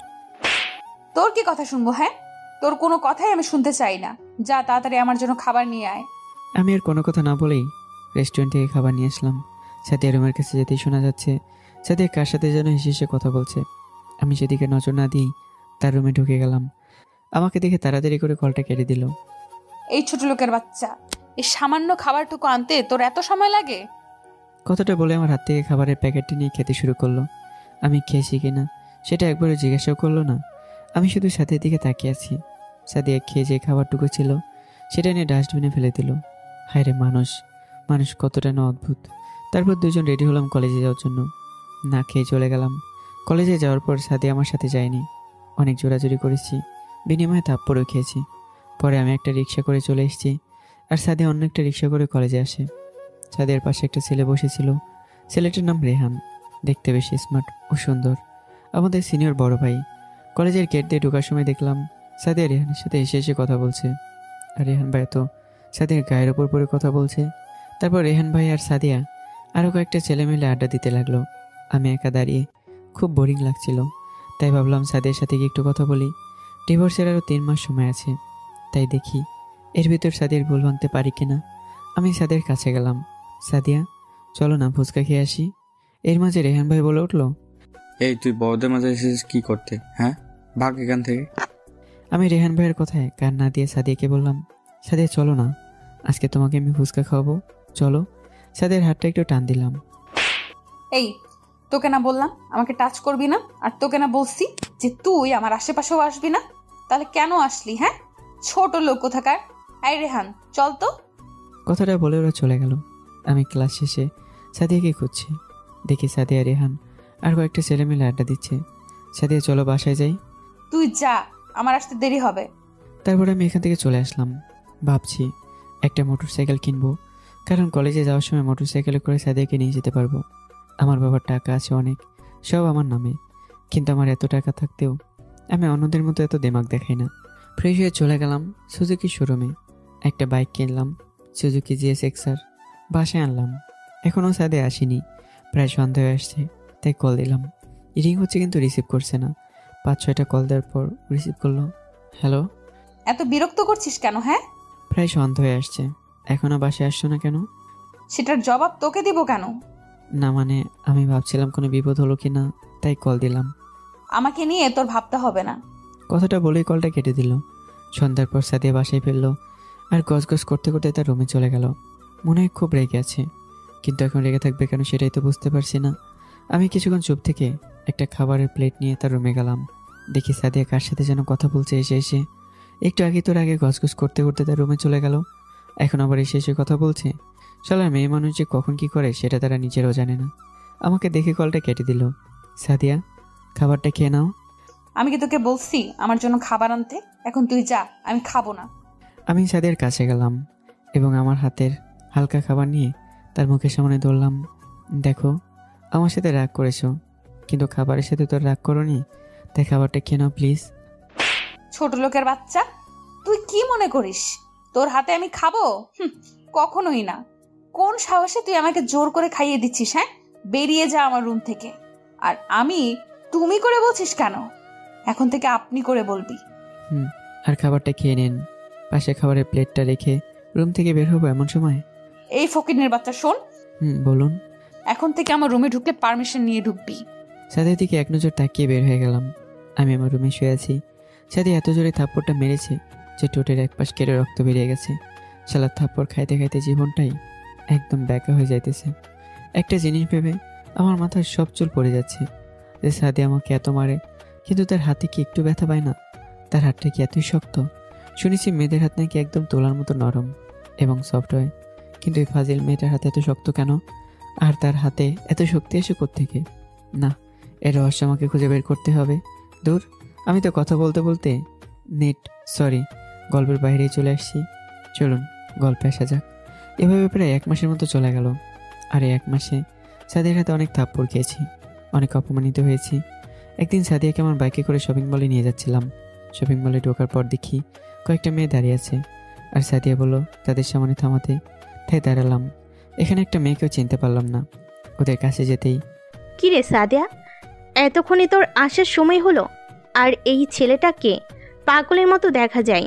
Speaker 5: তোর কি কথা শুনবো? হ্যাঁ, তোর কোনো কথাই আমি শুনতে চাই না। যা, তাড়াতাড়ি আমার জন্য খাবার নিয়ে আয়।
Speaker 2: আমি আর কোনো কথা না বলেই রেস্টুরেন্ট থেকে খাবার নিয়ে আসলাম। সাদিয়া রুমের কাছে যেতেই শোনা যাচ্ছে সাদিয়া কার সাথে যেন হেসে হেসে কথা বলছে। আমি সেদিকে নজর না দিই তার রুমে ঢুকে গেলাম। আমাকে দেখে তাড়াতাড়ি করে কলটা কেটে দিল।
Speaker 5: এই ছোট লোকের বাচ্চা, এই সামান্য খাবারটুকু আনতে তোর এত সময় লাগে?
Speaker 2: কথাটা বলে আমার হাত থেকে খাবারের প্যাকেটটি নিয়ে খেতে শুরু করলো। আমি খেয়েছি কিনা সেটা একবারও জিজ্ঞাসাও করলো না। আমি শুধু সাথের দিকে তাকিয়ে আছি। সাদিয়া খেয়ে যে খাবারটুকু ছিল সেটা নিয়ে ডাস্টবিনে ফেলে দিল। হায় রে মানুষ, মানুষ কতটা না অদ্ভুত। তারপর দুজন রেডি হলাম কলেজে যাওয়ার জন্য। না খেয়ে চলে গেলাম। কলেজে যাওয়ার পর সাদিয়া আমার সাথে যায়নি। অনেক জোরাজুরি করেছি, বিনিময়ে থাপ্পড়ও খেয়েছি। পরে আমি একটা রিক্সা করে চলে এসেছি, আর সাদিয়া অন্য একটা রিক্সা করে কলেজে আসে। সাদিয়ার পাশে একটা ছেলে বসেছিল। ছেলেটার নাম রেহান, দেখতে বেশি স্মার্ট ও সুন্দর, আমাদের সিনিয়র বড় ভাই। কলেজের গেট দিয়ে ঢোকার সময় দেখলাম সাদিয়া রেহানের সাথে এসে এসে কথা বলছে, আর রেহান ভাই তো সাদিয়ার গায়ের ওপর পরে কথা বলছে। তারপর রেহান ভাই আর সাদিয়া আরও কয়েকটা ছেলে মিলে আড্ডা দিতে লাগলো। আমি একা দাঁড়িয়ে, খুব বোরিং লাগছিল। তাই ভাবলাম সাদিয়ার সাথে গিয়ে একটু কথা বলি। ডিভোর্সের আরও 3 মাস সময় আছে, তাই দেখি এর ভিতর সাদিয়ার ভুল ভাঙতে পারি কিনা। আমি সাদিয়ার কাছে গেলাম। সাদিয়া, চলো না ফুচকা খেয়ে আসি। এর মাঝে রেহান ভাই বলে উঠলো,
Speaker 8: এই তুই বড়দের মাঝে এসেছিস কি করতে? হ্যাঁ, ভাগ এখান থেকে।
Speaker 2: আমি রেহান ভাইয়ের কথায় কান না দিয়ে সাদিয়াকে বললাম, সাদিয়া চলো না, আজকে তোমাকে আমি ফুচকা খাওয়াবো, চলো। সাদিয়ার হাতটা একটু টান দিলাম।
Speaker 5: এই, তোকে না বললাম আমাকে টাচ করবি না? আর তোকে না বলছি যে তুই আমার আশেপাশেও আসবি না? তাহলে কেন আসলি? হ্যাঁ, ছোট লোক কোথাকার। এই রেহান, চল তো।
Speaker 2: কথাটা বলে ওরা চলে গেল। আমি ক্লাস শেষে সাদিয়াকে খুঁজছি। দেখি সাদিয়া, রেহান আর কয়েকটা ছেলে মিলে আড্ডা দিচ্ছে। সাদিয়া, চলো বাসায় যাই।
Speaker 5: তুই যা, আমার আসতে দেরি হবে।
Speaker 2: তারপরে আমি এখান থেকে চলে আসলাম। ভাবছি একটা মোটরসাইকেল কিনবো, কারণ কলেজে যাওয়ার সময় মোটরসাইকেলে করে সাদিয়াকে নিয়ে যেতে পারবো। আমার বাবার টাকা আছে অনেক, সব আমার নামে, কিন্তু আমার এত টাকা থাকতেও আমি অন্যদের মতো এত দিমাগ দেখাই না। ফ্রেশ হয়ে চলে গেলাম সুজুকি শোরুমে। একটা বাইক কিনলাম, সুজুকি GSX-R। বাসায় আনলাম। এখনও সাদিয়া আসেনি, প্রায় সন্ধ্যা হয়ে আসছে, তাই কল দিলাম। রিং হচ্ছে কিন্তু রিসিভ করছে না। 5-6টা কল দেওয়ার পর রিসিভ করলো। হ্যালো।
Speaker 5: এত বিরক্ত করছিস কেন? হ্যাঁ,
Speaker 2: প্রায় সন্ধ্যা হয়ে আসছে, এখনো বাসায় আসছো না কেন?
Speaker 5: সেটার জবাব তোকে দিব কেন?
Speaker 2: না মানে আমি ভাবছিলাম কোনো বিপদ হলো কি না, তাই কল দিলাম।
Speaker 5: আমাকে নিয়ে তোর ভাবতে হবে না।
Speaker 2: কথাটা বলেই কলটা কেটে দিল। সন্ধ্যার পর সাদিয়া বাসায় ফিরলো, আর গজগজ করতে করতে তার রুমে চলে গেল। মনে হয় খুব রেগে আছে, কিন্তু এখন রেগে থাকবে কেন সেটাই তো বুঝতে পারছি না। আমি কিছুক্ষণ চুপ থেকে একটা খাবারের প্লেট নিয়ে তার রুমে গেলাম। দেখি সাদিয়া কার সাথে যেন কথা বলছে এসে এসে। একটু আগে তোর আগে গজগজ করতে করতে তার রুমে চলে গেল, এখন আবার এসে এসে কথা বলছে। শালার মেয়ে মানুষ যে কখন কি করে সেটা তারা নিজেরাও জানে না। আমাকে দেখে কলটা কেটে দিল। সাদিয়া, খাবারটা খেয়ে নাও।
Speaker 5: আমি কি তোকে বলছি আমার জন্য খাবার আনতে? এখন তুই যা, আমি খাবো না।
Speaker 2: আমি সাদিয়ার কাছে গেলাম এবং আমার হাতের হালকা খাবার নিয়ে তার মুখের সামনে ধরলাম। দেখো, আমার সাথে রাগ করেছো, কিন্তু খাবারের সাথে তোর রাগ করোনি, তাই খাবারটা খেয়ে নাও প্লিজ।
Speaker 5: ছোট লোকের বাচ্চা, তুই কি মনে করিস তোর হাতে আমি খাবো? কখনোই না। কোন সাহসে তুই আমাকে জোর করে খাইয়ে দিচ্ছিস? হ্যাঁ, বেরিয়ে যা আমার রুম থেকে। আর আমি তুমি করে বলছিস কেন? এখন থেকে আপনি করে বলবি।
Speaker 2: আর খাবারটা খেয়ে নেন। পাশে খাবারের প্লেটটা রেখে রুম থেকে বের হবো এমন সময়।
Speaker 5: এই ফকিনের বাচ্চা, শোন।
Speaker 2: বলুন।
Speaker 5: এখন থেকে আমার রুমে ঢুকলে পারমিশন নিয়ে ঢুকবি।
Speaker 2: সাদিয়ার দিকে এক নজর তাকিয়ে বের হয়ে গেলাম। আমি আমার রুমে শুয়ে আছি। সাদিয়া এত জোরে থাপ্পড়টা মেরেছে যে ঠোঁটের এক পাশ কেটে রক্ত বেরিয়ে গেছে। শালার থাপ্পড় খাইতে খাইতে জীবনটাই একদম ব্যাকা হয়ে যাইতেছে। একটা জিনিস ভেবে আমার মাথায় সব চুল পড়ে যাচ্ছে যে সাদিয়া আমাকে এত মারে, কিন্তু তার হাতে কি একটু ব্যথা পায় না? তার হাতটা কি এতই শক্ত? শুনেছি মেয়েদের হাত নাকি একদম তোলার মতো নরম এবং সফট হয়, কিন্তু এই ফাজিল মেয়েটার হাতে এত শক্ত কেন? আর তার হাতে এত শক্তি এসে কোত্থেকে? না, এর রহস্য আমাকে খুঁজে বের করতে হবে। দূর, আমি তো কথা বলতে বলতে গল্পের বাইরেই চলে আসছি। চলুন গল্পে আসা যাক। এভাবে প্রায় 1 মাসের মতো চলে গেল। আর এই 1 মাসে সাদিয়ার হাতে অনেক থাপ্পড় খেয়েছি, অনেক অপমানিত হয়েছি। একদিন সাদিয়াকে আমার বাইকে করে শপিং মলে নিয়ে যাচ্ছিলাম। শপিং মলে ঢোকার পর দেখি কয়েকটা মেয়ে দাঁড়িয়ে আছে, আর সাদিয়া বলল তাদের সামনে থামাতে, তাই দাঁড়ালাম। এখানে একটা মেয়েকেও চিনতে পারলাম না। ওদের কাছে যেতেই,
Speaker 6: কি রে সাদিয়া, এতক্ষণে তোর আসার সময় হলো? আর এই ছেলেটা কে? পাগলের মতো দেখা যায়।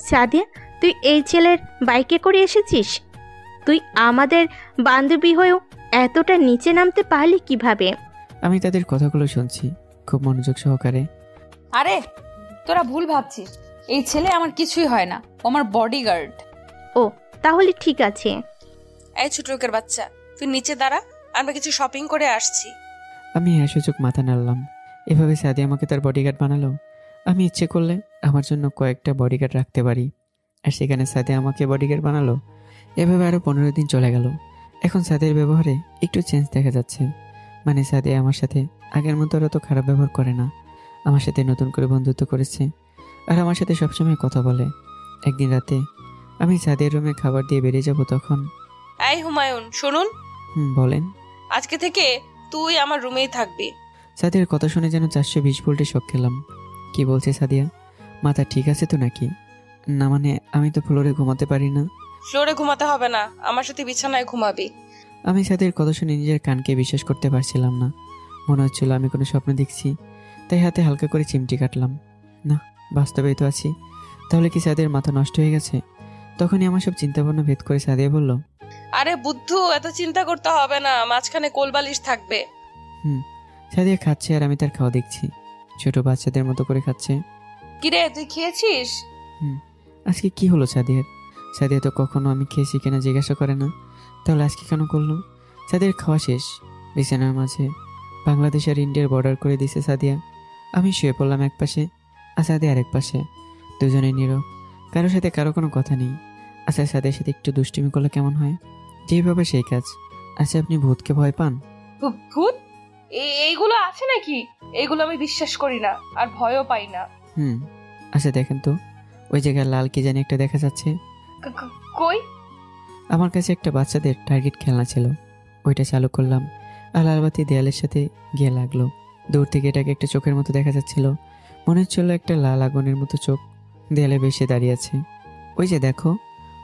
Speaker 6: সাদিয়া, তুই এই ছেলের বাইকে করে এসেছিস? তুই আমাদের বান্ধবী হয়েও এতটা নিচে নামতে পারলি কিভাবে?
Speaker 2: আমি তাদের কথাগুলো শুনছি খুব মনোযোগ সহকারে।
Speaker 5: আরে তোরা ভুল ভাবছিস, এই ছেলে আমার কিছুই হয় না, ও আমার বডিগার্ড।
Speaker 6: ও তাহলে ঠিক আছে।
Speaker 3: এই ছোট লোকের বাচ্চা, তুই নিচে দাঁড়া, আমরা কিছু শপিং করে আসছি।
Speaker 2: আমি সুযোগ মাথা নাড়লাম। এভাবে সাদিয়া আমাকে তার বডিগার্ড বানালো। আমি ইচ্ছে করলে আমার জন্য কয়েকটা বডিগার্ড রাখতে পারি, আর সেখানে সাদিয়া আমাকে বডিগার্ড বানালো। এভাবে আরও 15 দিন চলে গেল। এখন সাদিয়ার ব্যবহারে একটু চেঞ্জ দেখা যাচ্ছে। মানে সাদিয়া আমার সাথে আগের মতো আর অত খারাপ ব্যবহার করে না। আমার সাথে নতুন করে বন্ধুত্ব করেছে, আর আমার সাথে সবসময় কথা বলে। একদিন রাতে আমি সাদিয়ার রুমে খাবার দিয়ে বেরিয়ে যাব, তখন
Speaker 3: এই হুমায়ুন, শুনুন,
Speaker 2: বলেন।
Speaker 3: আজকে থেকে তুই আমার রুমেই থাকবি।
Speaker 2: সাদিয়ার কথা শুনে যেন 420 ভোল্টে শক খেলাম। কি বলছে সাদিয়া? মাথা ঠিক আছে তো নাকি? না মানে আমি তো ফ্লোরে ঘুমাতে পারি না।
Speaker 3: ফ্লোরে ঘুমাতে হবে না, আমার সাথে বিছানায় ঘুমাবি।
Speaker 2: আমি সাদিয়ার কথা শুনে নিজের কানকে বিশ্বাস করতে পারছিলাম না। মনে হচ্ছিল আমি কোনো স্বপ্ন দেখছি। তাই হাতে হালকা করে চিমটি কাটলাম। না, বাস্তবেই তো আছি। তাহলে কি সাদিয়ার মাথা নষ্ট হয়ে গেছে? তখনই আমার সব চিন্তাভাবনা ভেদ করে সাদিয়া বলল,
Speaker 3: আরে বুদ্ধু, এত চিন্তা করতে হবে না, মাঝখানে কোলবালিশ থাকবে।
Speaker 2: সাদিয়া খাচ্ছে আর আমি তার খাওয়া দেখছি। ছোট বাচ্চাদের মতো করে খাচ্ছে।
Speaker 3: কিরে, তুই খেয়েছিস?
Speaker 2: আজকে কি হলো সাদিয়ার? সাদিয়া তো কখনো আমি খেয়েছি কিনা জিজ্ঞাসা করে না, তাহলে আজকে কেন করলো? সাদিয়ার খাওয়া শেষ। বিছানার মাঝে বাংলাদেশ আর ইন্ডিয়ার বর্ডার করে দিছে সাদিয়া। আমি শুয়ে পড়লাম এক পাশে, আর সাদিয়া আরেক পাশে। দুজনে নীরব, কারোর সাথে কারো কোনো কথা নেই। আচ্ছা, সাদিয়ার সাথে একটু দুষ্টুমি করলে কেমন হয়? যেভাবে সেই কাজ। আচ্ছা, আপনি ভূতকে ভয় পান?
Speaker 3: ভূত? এইগুলো আছে নাকি? এইগুলো আমি বিশ্বাস করি না, আর ভয়ও পাই না।
Speaker 2: আচ্ছা দেখেন তো, ওই জায়গায় লাল কি জানি একটা দেখা যাচ্ছে।
Speaker 3: কই?
Speaker 2: আমার কাছে একটা বাচ্চাদের টার্গেট খেলনা ছিল, ওইটা চালু করলাম, আর লালবাতি দেয়ালের সাথে গিয়ে লাগলো। দূর থেকে এটাকে একটা চোখের মতো দেখা যাচ্ছিল। মনে হচ্ছিল একটা লাল আগুনের মতো চোখ দেয়ালে বেশি দাঁড়িয়ে আছে। ওই যে দেখো,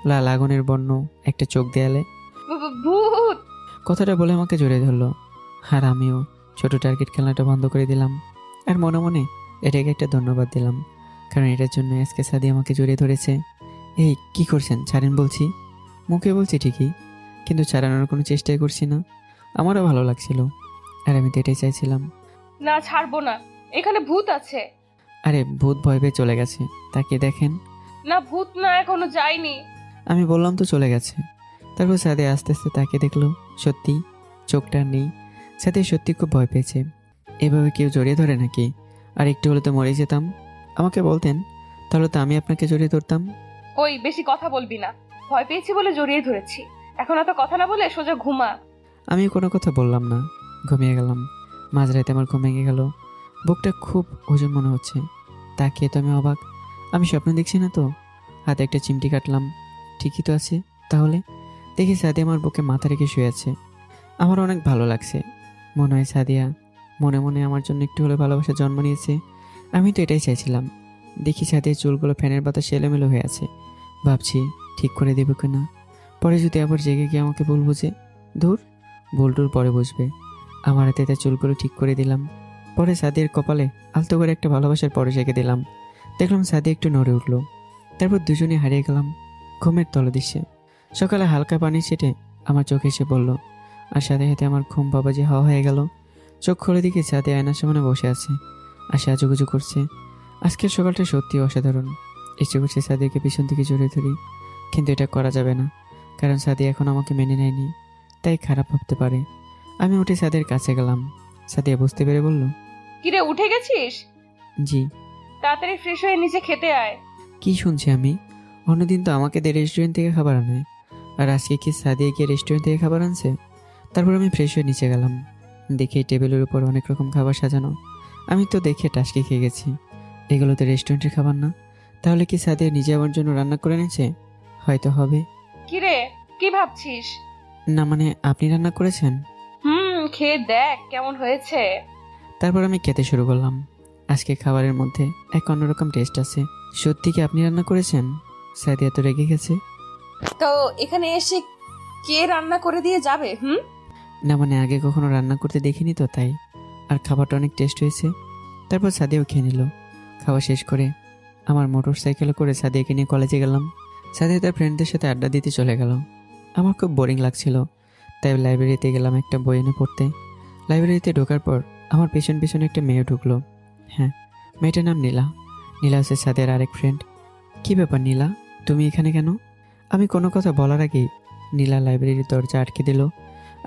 Speaker 2: লাল আগুনের বর্ণ একটা চোখ দেয়ালে।
Speaker 3: ভূত!
Speaker 2: কথাটা বলে আমাকে জড়িয়ে ধরলো, আর আমিও ছোট টার্গেট খেলনাটা বন্ধ করে দিলাম। আর মনে মনে এটাকে একটা ধন্যবাদ দিলাম, কারণ এটার জন্য আজকে সাদি আমাকে জড়িয়ে ধরেছে। এই কি করছেন? ছাড়েন বলছি। মুখে বলছি ঠিকই, কিন্তু ছাড়ানোর কোনো চেষ্টাই করছি না। আমারও ভালো লাগছিল, আর আমি তো এটাই চাইছিলাম।
Speaker 3: না, ছাড়বো না, এখানে ভূত আছে।
Speaker 2: আরে ভূত ভয় পেয়ে চলে গেছে, তাকে দেখেন।
Speaker 3: না, ভূত না, এখনো যায়নি।
Speaker 2: আমি বললাম তো চলে গেছে। তারপর সাদে আস্তে আস্তে তাকে দেখলো, সত্যি চোখটা নেই। সাথে সত্যি খুব ভয় পেয়েছে। এভাবে কেউ জড়িয়ে ধরে নাকি? আর একটু হলে তো মরে যেতাম। আমাকে বলতেন, তাহলে তো আমি আপনাকে জড়িয়ে ধরতাম।
Speaker 3: ওই, বেশি কথা বলবি না। ভয় পেয়েছি বলে জড়িয়ে ধরেছি, এখন এত কথা না বলে সোজা ঘুমা।
Speaker 2: আমি কোনো কথা বললাম না, ঘুমিয়ে গেলাম। মাঝরাতে আমার ঘুম ভেঙে গেল। বুকটা খুব ওজন মনে হচ্ছে। তাকিয়ে তো আমি অবাক, আমি স্বপ্ন দেখছি না তো। হাতে একটা চিমটি কাটলাম, ঠিকই তো আছে। তাহলে দেখি সাদিয়া আমার বুকে মাথা রেখে শুয়ে আছে। আমার অনেক ভালো লাগছে। মনে হয় সাদিয়া মনে মনে আমার জন্য একটু হলে ভালোবাসা জন্ম নিয়েছে। আমি তো এটাই চাইছিলাম। দেখি সাদিয়ার চুলগুলো ফ্যানের বাতাসে এলোমেলো হয়ে আছে। ভাবছি ঠিক করে দেবে কিনা, পরে যদি আবার জেগে গিয়ে আমাকে ভুল বুঝে। ধুর, ভুলটুর পরে বুঝবে। আমার হাতে তার চুলগুলো ঠিক করে দিলাম। পরে সাদিয়ার কপালে আলতো করে একটা ভালোবাসার পরে রেখে দিলাম। দেখলাম সাদিয়া একটু নড়ে উঠল। তারপর দুজনে হারিয়ে গেলাম ঘুমের তলদেশে। সকালে হালকা পানি ছেটে আমার চোখে এসে পড়ল, আর সাথে সাথে আমার ঘুম বাবাজি হাওয়া হয়ে গেল। চোখ খুলে দিকে সাদিয়া আয়নার সামনে বসে আছে, আর সাজুগুজু করছে। আজকের সকালটা সত্যি অসাধারণ। ইচ্ছে করছে সাদিয়াকে পিছন থেকে জড়িয়ে ধরি, কিন্তু এটা করা যাবে না, কারণ সাদিয়া এখন আমাকে মেনে নেয়নি, তাই খারাপ ভাবতে পারে। আমি উঠে সাদিয়ার কাছে গেলাম। সাদিয়া বুঝতে পেরে বলল,
Speaker 3: কিরে, উঠে গেছিস?
Speaker 2: জি।
Speaker 3: তাড়াতাড়ি ফ্রেশ হয়ে নিচে খেতে আয়।
Speaker 2: কি শুনছি আমি? অন্যদিন তো আমাকে দিয়ে রেস্টুরেন্ট থেকে খাবার আনায়, আর আজকে কি সাদিয়া গিয়ে রেস্টুরেন্ট থেকে খাবার আনছে? তারপর আমি ফ্রেশ হয়ে নিচে গেলাম। দেখি টেবিলের উপর অনেক রকম খাবার সাজানো। আমি তো দেখে টাসকে খেয়ে গেছি। এগুলো তো রেস্টুরেন্টের খাবার না। তাহলে কি সাদিয়া নিজে আমার জন্য রান্না করে এনেছে? হয়তো হবে।
Speaker 3: কিরে, কি ভাবছিস?
Speaker 2: না মানে আপনি রান্না করেছেন?
Speaker 3: খেয়ে দেখ কেমন হয়েছে।
Speaker 2: তারপর আমি খেতে শুরু করলাম। আজকে খাবারের মধ্যে এক অন্যরকম টেস্ট আছে। সত্যি কি আপনি রান্না করেছেন? সাদিয়া তো রেগে গেছে।
Speaker 3: তো এখানে এসে কে রান্না করে দিয়ে যাবে?
Speaker 2: না মানে আগে কখনো রান্না করতে দেখিনি তো, তাই। আর খাবারটা অনেক টেস্ট হয়েছে। তারপর সাদিয়াও খেয়ে নিল। খাওয়া শেষ করে আমার মোটর সাইকেলে করে সাদিয়াকে নিয়ে কলেজে গেলাম। সাদিয়া তার ফ্রেন্ডদের সাথে আড্ডা দিতে চলে গেল। আমার খুব বোরিং লাগছিল, তাই লাইব্রেরিতে গেলাম একটা বই এনে পড়তে। লাইব্রেরিতে ঢোকার পর আমার পেছন পেছনে একটা মেয়ে ঢুকলো। হ্যাঁ, মেয়েটার নাম নীলা। নীলা হচ্ছে সাদিয়ার আরেক ফ্রেন্ড। কি ব্যাপার নীলা, তুমি এখানে কেন? আমি কোনো কথা বলার আগেই নীলা লাইব্রেরির দরজা আটকে দিল।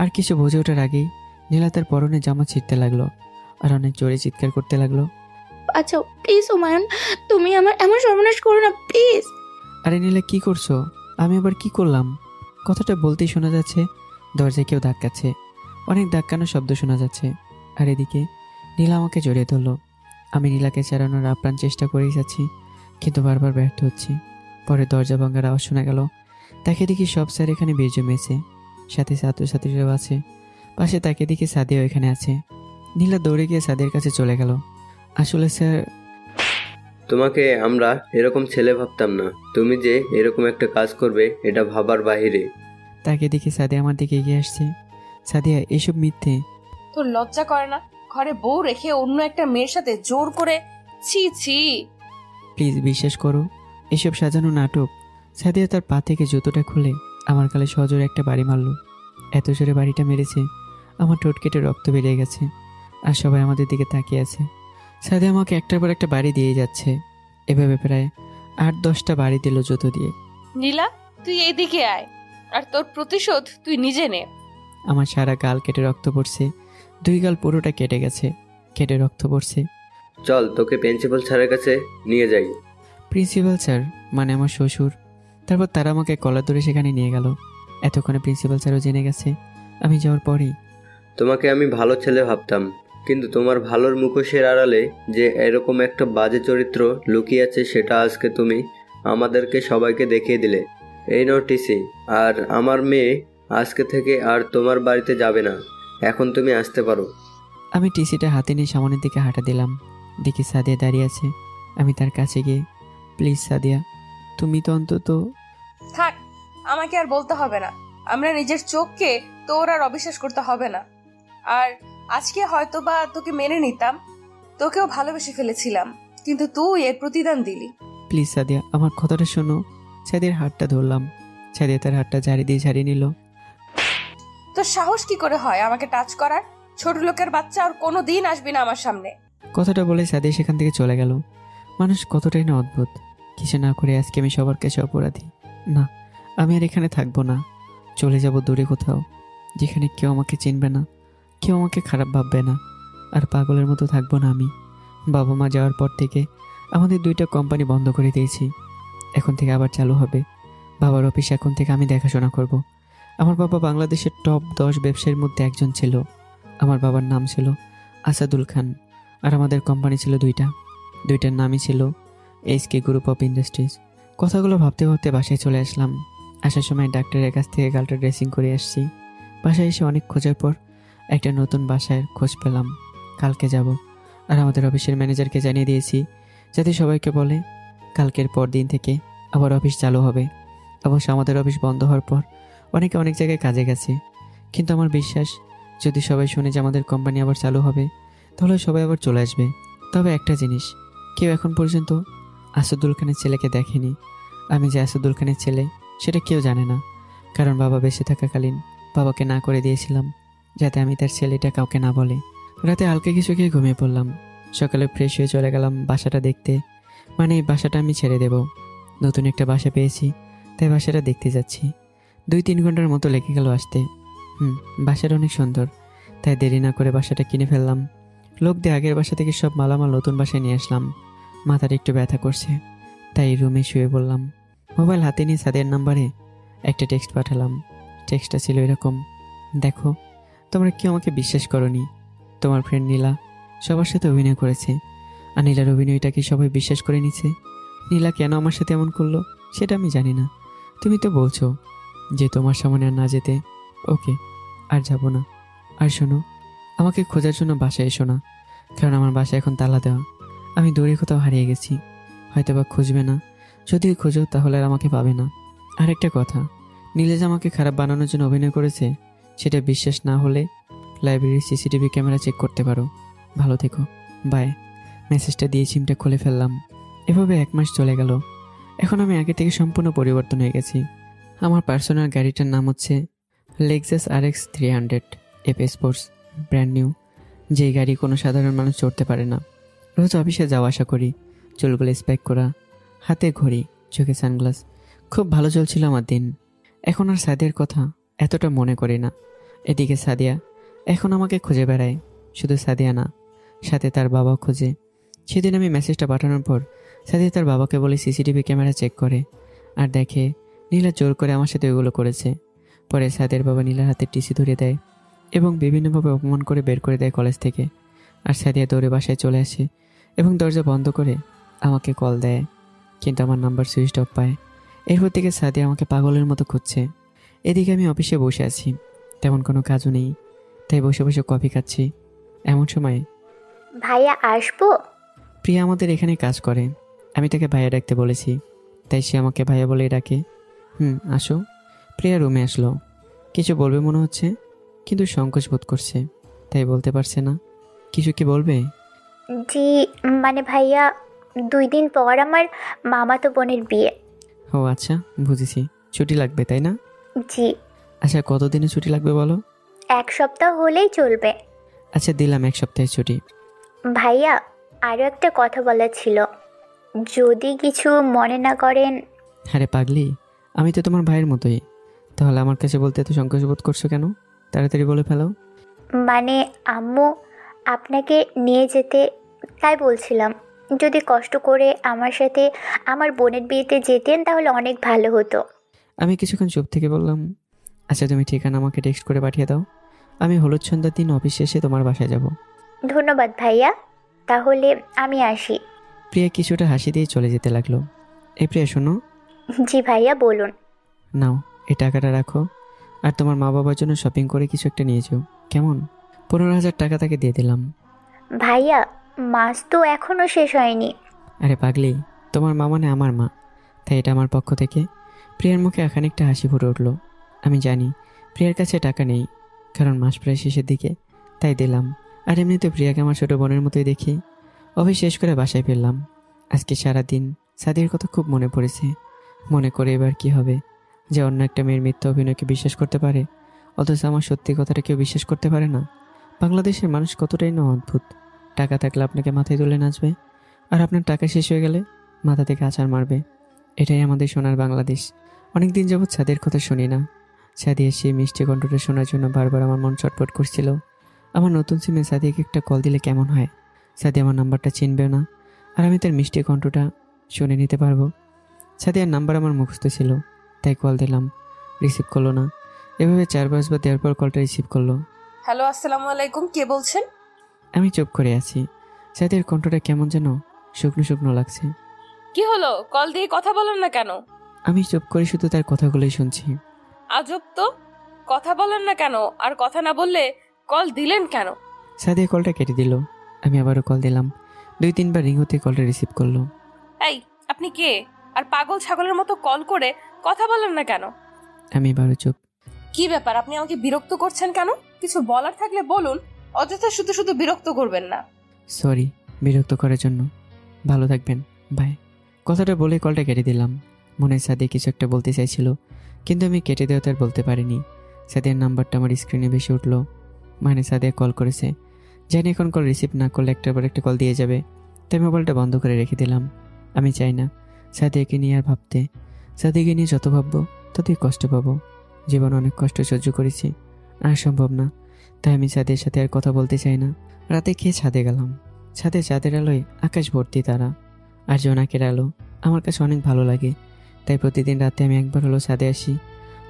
Speaker 2: আর কিছু বুঝে ওঠার আগেই নীলা তার পরনে জামা ছিঁড়তে লাগলো আর অনেক জোরে চিৎকার করতে লাগলো।
Speaker 1: আচ্ছা প্লিজ হুমায়ুন, তুমি আমার এমন সর্বনাশ করো না প্লিজ।
Speaker 2: আরে নীলা কি করছো? আমি আবার কি করলাম? কথাটা বলতেই শোনা যাচ্ছে দরজায় কেউ ধাক্কাচ্ছে। অনেক ধাক্কানোর শব্দ শোনা যাচ্ছে। আর এদিকে নীলা আমাকে জড়িয়ে ধরলো। আমি নীলাকে ছাড়ানোর আপ্রাণ চেষ্টা করেই যাচ্ছি, কিন্তু বারবার ব্যর্থ হচ্ছি। পরে দরজা ভাঙার আওয়াজ শোনা গেল। তাকে দেখি সব স্যার এখানে বীর জমেছে, সাথে ছাত্রছাত্রীরাও আছে। পাশে তাকে দেখি সাদিয়াও এখানে আছে। নীলা দৌড়ে গিয়ে সাদিয়ার কাছে চলে গেল। আসলে স্যার,
Speaker 4: তোমাকে আমরা এরকম ছেলে ভাবতাম না। তুমি যে এরকম একটা কাজ করবে এটা ভাবার বাহিরে।
Speaker 2: তাকে দেখি সাদিয়া আমার দিকে এগিয়ে আসছে। সাদিয়া, এসব মিথ্যে।
Speaker 3: তোর লজ্জা করে না? ঘরে বউ রেখে অন্য একটা মেয়ের সাথে জোর করে? ছি ছি।
Speaker 2: প্লিজ বিশ্বাস করো, এসব সাজানো নাটক। সাদিয়া তার পা থেকে জুতোটা খুলে আমার গালে সজোরে একটা বাড়ি মারল। এত জোরে বাড়িটা মেরেছে আমার ঠোঁট কেটে রক্ত বেরিয়ে গেছে। আর সবাই আমাদের দিকে তাকিয়ে আছে। সাদিয়া আমাকে একটার পর একটা বাড়ি দিয়ে যাচ্ছে। এভাবে প্রায় 8-10টা বাড়ি দিল জুতো দিয়ে।
Speaker 3: নীলা, তুই এইদিকে আয়, আর তোর প্রতিশোধ তুই নিজে নে।
Speaker 2: আমার সারা গাল কেটে রক্ত পড়ছে। 2 গাল পুরোটা কেটে গেছে, কেটে রক্ত পড়ছে।
Speaker 4: চল তোকে প্রিন্সিপাল স্যারের কাছে নিয়ে যাই।
Speaker 2: প্রিন্সিপাল স্যার মানে আমার শ্বশুর। তারপর তারা আমাকে কলার ধরে সেখানে নিয়ে গেল। এতক্ষণে প্রিন্সিপাল স্যারও জেনে গেছে আমি যাওয়ার পরেই।
Speaker 4: তোমাকে আমি ভালো ছেলে ভাবতাম, কিন্তু তোমার ভালোর মুখোশের আড়ালে যে এরকম একটা বাজে চরিত্র লুকিয়ে আছে সেটা আজকে তুমি আমাদেরকে সবাইকে দেখিয়ে দিলে। এই নাও টিসি। আর আমার মেয়ে আজকে থেকে আর তোমার বাড়িতে যাবে না। এখন তুমি আসতে পারো।
Speaker 2: আমি টিসিটা হাতে নিয়ে সামনের দিকে হাঁটা দিলাম। দেখি সাদিয়া দাঁড়িয়ে আছে। আমি তার কাছে গিয়ে, প্লিজ সাদিয়া, তুমি তো অন্তত।
Speaker 3: থাক, আমাকে আর বলতে হবে না। আমরা নিজের চোখকে তোর আর অবিশ্বাস করতে হবে না। আর আজকে হয়তো বা তোকে মেনে নিতাম, তোকেও ভালোবেসে ফেলেছিলাম, কিন্তু তুই এর প্রতিদান দিলি।
Speaker 2: প্লিজ সাদিয়া, আমার কথাটা শোনো। সাদিয়ার হাতটা ধরলাম। সাদিয়া তার হাতটা ঝাড়িয়ে নিল।
Speaker 3: তোর সাহস কি করে হয় আমাকে টাচ করার? ছোট লোকের বাচ্চা আর কোনো দিন আসবি না আমার সামনে।
Speaker 2: কথাটা বলে সাদিয়া সেখান থেকে চলে গেল। মানুষ কতটাই না অদ্ভুত। কিছু না করে আজকে আমি সবার কাছে অপরাধী। না, আমি আর এখানে থাকবো না। চলে যাব দূরে কোথাও, যেখানে কেউ আমাকে চিনবে না, কেউ আমাকে খারাপ ভাববে না। আর পাগলের মতো থাকবো না আমি। বাবা মা যাওয়ার পর থেকে আমাদের 2টা কোম্পানি বন্ধ করে দিয়েছি। এখন থেকে আবার চালু হবে। বাবার অফিস এখন থেকে আমি দেখাশোনা করব। আমার বাবা বাংলাদেশের টপ 10 ব্যবসায়ীর মধ্যে একজন ছিল। আমার বাবার নাম ছিল আসাদুল খান। আর আমাদের কোম্পানি ছিল 2টার নামই ছিল SK গ্রুপ অফ ইন্ডাস্ট্রিজ। কথাগুলো ভাবতে ভাবতে বাসায় চলে আসলাম। আসার সময় ডাক্তারের কাছ থেকে গালটা ড্রেসিং করে আসছি। বাসায় এসে অনেক খোঁজার পর একটা নতুন বাসায় খোঁজ পেলাম। কালকে যাব। আর আমাদের অফিসের ম্যানেজারকে জানিয়ে দিয়েছি যাতে সবাইকে বলে কালকের পর দিন থেকে আবার অফিস চালু হবে। অবশ্য আমাদের অফিস বন্ধ হওয়ার পর অনেকে অনেক জায়গায় কাজে গেছে, কিন্তু আমার বিশ্বাস যদি সবাই শুনে যে আমাদের কোম্পানি আবার চালু হবে তাহলে সবাই আবার চলে আসবে। তবে একটা জিনিস, কেউ এখন পর্যন্ত আসাদুল খানের ছেলেকে দেখেনি। আমি যে আসাদুল খানের ছেলে সেটা কেউ জানে না, কারণ বাবা বেঁচে থাকাকালীন বাবাকে না করে দিয়েছিলাম যাতে আমি তার ছেলেটা কাউকে না বলে। রাতে হালকা কিছু খেয়ে ঘুমিয়ে পড়লাম। সকালে ফ্রেশ হয়ে চলে গেলাম বাসাটা দেখতে। মানে এই বাসাটা আমি ছেড়ে দেব। নতুন একটা বাসা পেয়েছি, তাই বাসাটা দেখতে যাচ্ছি। 2-3 ঘন্টার মতো লেগে গেল আসতে। বাসাটা অনেক সুন্দর, তাই দেরি না করে বাসাটা কিনে ফেললাম। লোক দিয়ে আগের বাসা থেকে সব মালামাল নতুন বাসায় নিয়ে আসলাম। মাথাটা একটু ব্যথা করছে, তাই রুমে শুয়ে পড়লাম। মোবাইল হাতে নিয়ে সাদিয়ার নাম্বারে একটা টেক্সট পাঠালাম। টেক্সটটা ছিল এরকম, দেখো, তোমরা কেউ আমাকে বিশ্বাস করোনি। তোমার ফ্রেন্ড নীলা সবার সাথে অভিনয় করেছে, আর নীলার অভিনয়টাকে সবাই বিশ্বাস করে নিছে। নীলা কেন আমার সাথে এমন করলো সেটা আমি জানি না। তুমি তো বলছো যে তোমার সামনে আর না যেতে। ওকে, আর যাব না। আর শোনো, আমাকে খোঁজার জন্য বাসায় এসো না, কারণ আমার বাসায় এখন তালা দেওয়া। আমি দূরে কোথাও হারিয়ে গেছি, হয়তো বা খুঁজবে না। যদিও খোঁজো তাহলে আর আমাকে পাবে না। আর একটা কথা, নীলা যে আমাকে খারাপ বানানোর জন্য অভিনয় করেছে সেটা বিশ্বাস না হলে লাইব্রেরির CCTV ক্যামেরা চেক করতে পারো। ভালো থেকো, বাই। মেসেজটা দিয়ে সিমটা খুলে ফেললাম। এভাবে 1 মাস চলে গেল। এখন আমি আগে থেকে সম্পূর্ণ পরিবর্তন হয়ে গেছি। আমার পার্সোনাল গাড়িটার নাম হচ্ছে Lexus RX 300 F sports, brand new. যেই গাড়ি কোনো সাধারণ মানুষ চড়তে পারে না। রোজ অফিসে যাওয়া আসা করি, চুলগুলো স্প্যাক করা, হাতে ঘড়ি, চোখে সানগ্লাস। খুব ভালো চলছিল আমার দিন। এখন আর সাদিয়ার কথা এতটা মনে করি না। এদিকে সাদিয়া এখন আমাকে খুঁজে বেড়ায়। শুধু সাদিয়া না, সাথে তার বাবাও খোঁজে। সেদিন আমি মেসেজটা পাঠানোর পর সাদিয়া তার বাবাকে বলে সিসিটিভি ক্যামেরা চেক করে আর দেখে নীলা জোর করে আমার সাথে ওইগুলো করেছে। পরে সাদিয়ার বাবা নীলার হাতে টিসি ধরিয়ে দেয় এবং বিভিন্নভাবে অপমান করে বের করে দেয় কলেজ থেকে। আর সাদিয়া দৌড়ে বাসায় চলে আসে এবং দরজা বন্ধ করে আমাকে কল দেয়, কিন্তু আমার নাম্বার সুইচ অফ পায়। এরপর থেকে সাদিয়া আমাকে পাগলের মতো খুঁজছে। এদিকে আমি অফিসে বসে আছি, তেমন কোনো কাজও নেই, তাই বসে বসে কফি খাচ্ছি। এমন সময়
Speaker 9: ভাইয়া আসবো?
Speaker 2: প্রিয়া আমাদের এখানে কাজ করে। আমি তাকে ভাইয়া ডাকতে বলেছি, তাই সে আমাকে ভাইয়া বলেই ডাকে। আসো। প্রিয়া রুমে আসলো। কিছু বলবে মনে হচ্ছে, কিন্তু সংকোচ বোধ করছে, তাই বলতে পারছে না। কিছু কি বলবে?
Speaker 9: জি, মানে ভাইয়া 2 দিন পর আমার মামাতো বোনের বিয়ে।
Speaker 2: ও আচ্ছা, বুঝেছি। ছুটি লাগবে তাই না?
Speaker 9: জি।
Speaker 2: আচ্ছা, কতদিনের ছুটি লাগবে বলো?
Speaker 9: 1 সপ্তাহ হলেই চলবে।
Speaker 2: আচ্ছা, দিলাম 1 সপ্তাহের ছুটি।
Speaker 9: ভাইয়া আরও একটা কথা বলার ছিল, যদি কিছু মনে না করেন।
Speaker 2: আরে পাগলি, আমি তো তোমার ভাইয়ের মতোই, তাহলে আমার কাছে বলতে এত সংকোচ বোধ করছো কেন? তাড়াতাড়ি বলে ফেলো।
Speaker 9: মানে আম্মু আপনাকে নিয়ে যেতে, তাই বলছিলাম। যদি কষ্ট করে আমার সাথে আমার বোনের বিয়েতে যেতেন তাহলে অনেক ভালো হতো।
Speaker 2: আমি কিছুক্ষণ চুপ থেকে বললাম, আচ্ছা তুমি ঠিকানা আমাকে টেক্সট করে পাঠিয়ে দাও। আমি হলুদ সন্ধ্যার দিন অফিস শেষে তোমার বাসায় যাব।
Speaker 9: ধন্যবাদ ভাইয়া, তাহলে আমি আসি।
Speaker 2: প্রিয়া কিছুটা হাসি দিয়ে চলে যেতে লাগলো। এই প্রিয়া শোনো।
Speaker 9: জি ভাইয়া বলুন।
Speaker 2: নাও, এই টাকাটা রাখো, আর তোমার মা বাবার জন্য শপিং করে কিছু একটা নিয়ে যাও, কেমন? 15,000 টাকা তাকে দিয়ে দিলাম।
Speaker 9: ভাইয়া মাস তো এখনো শেষ হয়নি।
Speaker 2: আরে পাগলি, তোমার মা মানে আমার মা, তাই এটা আমার পক্ষ থেকে। প্রিয়ার মুখে খানিকটা হাসি ফুটে উঠল। আমি জানি প্রিয়ার কাছে টাকা নেই, কারণ মাস প্রায় শেষের দিকে, তাই দিলাম। আর এমনিতে প্রিয়াকে আমার ছোটো বোনের মতোই দেখি। অফিস শেষ করে বাসায় ফিরলাম। আজকে সারাদিন সাদিয়ার কথা খুব মনে পড়েছে। মনে করে এবার কি হবে, যে অন্য একটা মেয়ের মিথ্যা অভিনয়কে বিশ্বাস করতে পারে, অথচ আমার সত্যি কথাটা কেউ বিশ্বাস করতে পারে না। বাংলাদেশের মানুষ কতটাই না অদ্ভুত। টাকা থাকলে আপনাকে মাথায় তুলে নাচবে, আর আপনার টাকা শেষ হয়ে গেলে মাথা থেকে আছাড় মারবে। এটাই আমাদের সোনার বাংলাদেশ। অনেকদিন যাবৎ সাদিয়ার কথা শুনি না। সাদিয়ার সেই মিষ্টি কণ্ঠটা শোনার জন্য বারবার আমার মন ছটফট করছিল। আমার নতুন সিমে সাদিয়াকে একটা কল দিলে কেমন হয়? সাদিয়া আমার নাম্বারটা চিনবেও না, আর আমি তার মিষ্টি কণ্ঠটা শুনে নিতে পারবো। সাদিয়ার নাম্বার আমার মুখস্থ ছিল, তাই কল দিলাম। রিসিভ করলো না। এভাবে 4-5 বার দেওয়ার পর কলটা রিসিভ করলো।
Speaker 3: হ্যালো, আসসালামু আলাইকুম, কে বলছেন?
Speaker 2: আমি চুপ করে আছি। সাদিয়ার কণ্ঠটা কেমন যেন শুকনো শুকনো লাগছে।
Speaker 3: কি হলো, কল দিয়ে কথা বলেন না কেন?
Speaker 2: আমি চুপ করে শুধু তার কথাগুলোই শুনছি।
Speaker 3: আজব তো, কথা বলেন না কেন? আর কথা না বললে কল দিলেন কেন?
Speaker 2: সাদিয়া কলটা কেটে দিল। আমি আবারও কল দিলাম। 2-3 বার রিং হতে কলটা রিসিভ করলো।
Speaker 3: এই, আপনি কে? আর পাগল ছাগলের মতো কল করে কথা বলেন না কেন?
Speaker 2: আমি এবারও চুপ।
Speaker 3: কি ব্যাপার, আপনি আমাকে বিরক্ত করছেন কেন? কিছু বলার থাকলে বলুন, অযথা শুধু শুধু বিরক্ত করবেন না।
Speaker 2: সরি বিরক্ত করার জন্য। ভালো থাকবেন, বাই। কথাটা বলে কলটা কেটে দিলাম। মনে হয় সাদিয়া কিছু একটা বলতে চাইছিল, কিন্তু আমি কেটে দেওয়া তার বলতে পারিনি। সাদিয়ার নাম্বারটা আমার স্ক্রিনে ভেসে উঠলো। মানে সাদিয়া কল করেছে। জানি এখন কল রিসিভ না করলে একটার পর একটা কল দিয়ে যাবে, তাই মোবাইলটা বন্ধ করে রেখে দিলাম। আমি চাই না সাদিয়াকে নিয়ে আর ভাবতে। সাদিয়াকে নিয়ে যত ভাববো ততই কষ্ট পাবো। জীবন অনেক কষ্ট সহ্য করেছি, আর সম্ভব না। তাই আমি সাদিয়ার সাথে আর কথা বলতে চাই না। রাতে খেয়ে ছাদে গেলাম। ছাদে চাঁদের আলোয় আকাশ ভর্তি তারা আর জোনাকের আলো আমার কাছে অনেক ভালো লাগে। তাই প্রতিদিন রাতে আমি একবার হলো ছাদে আসি।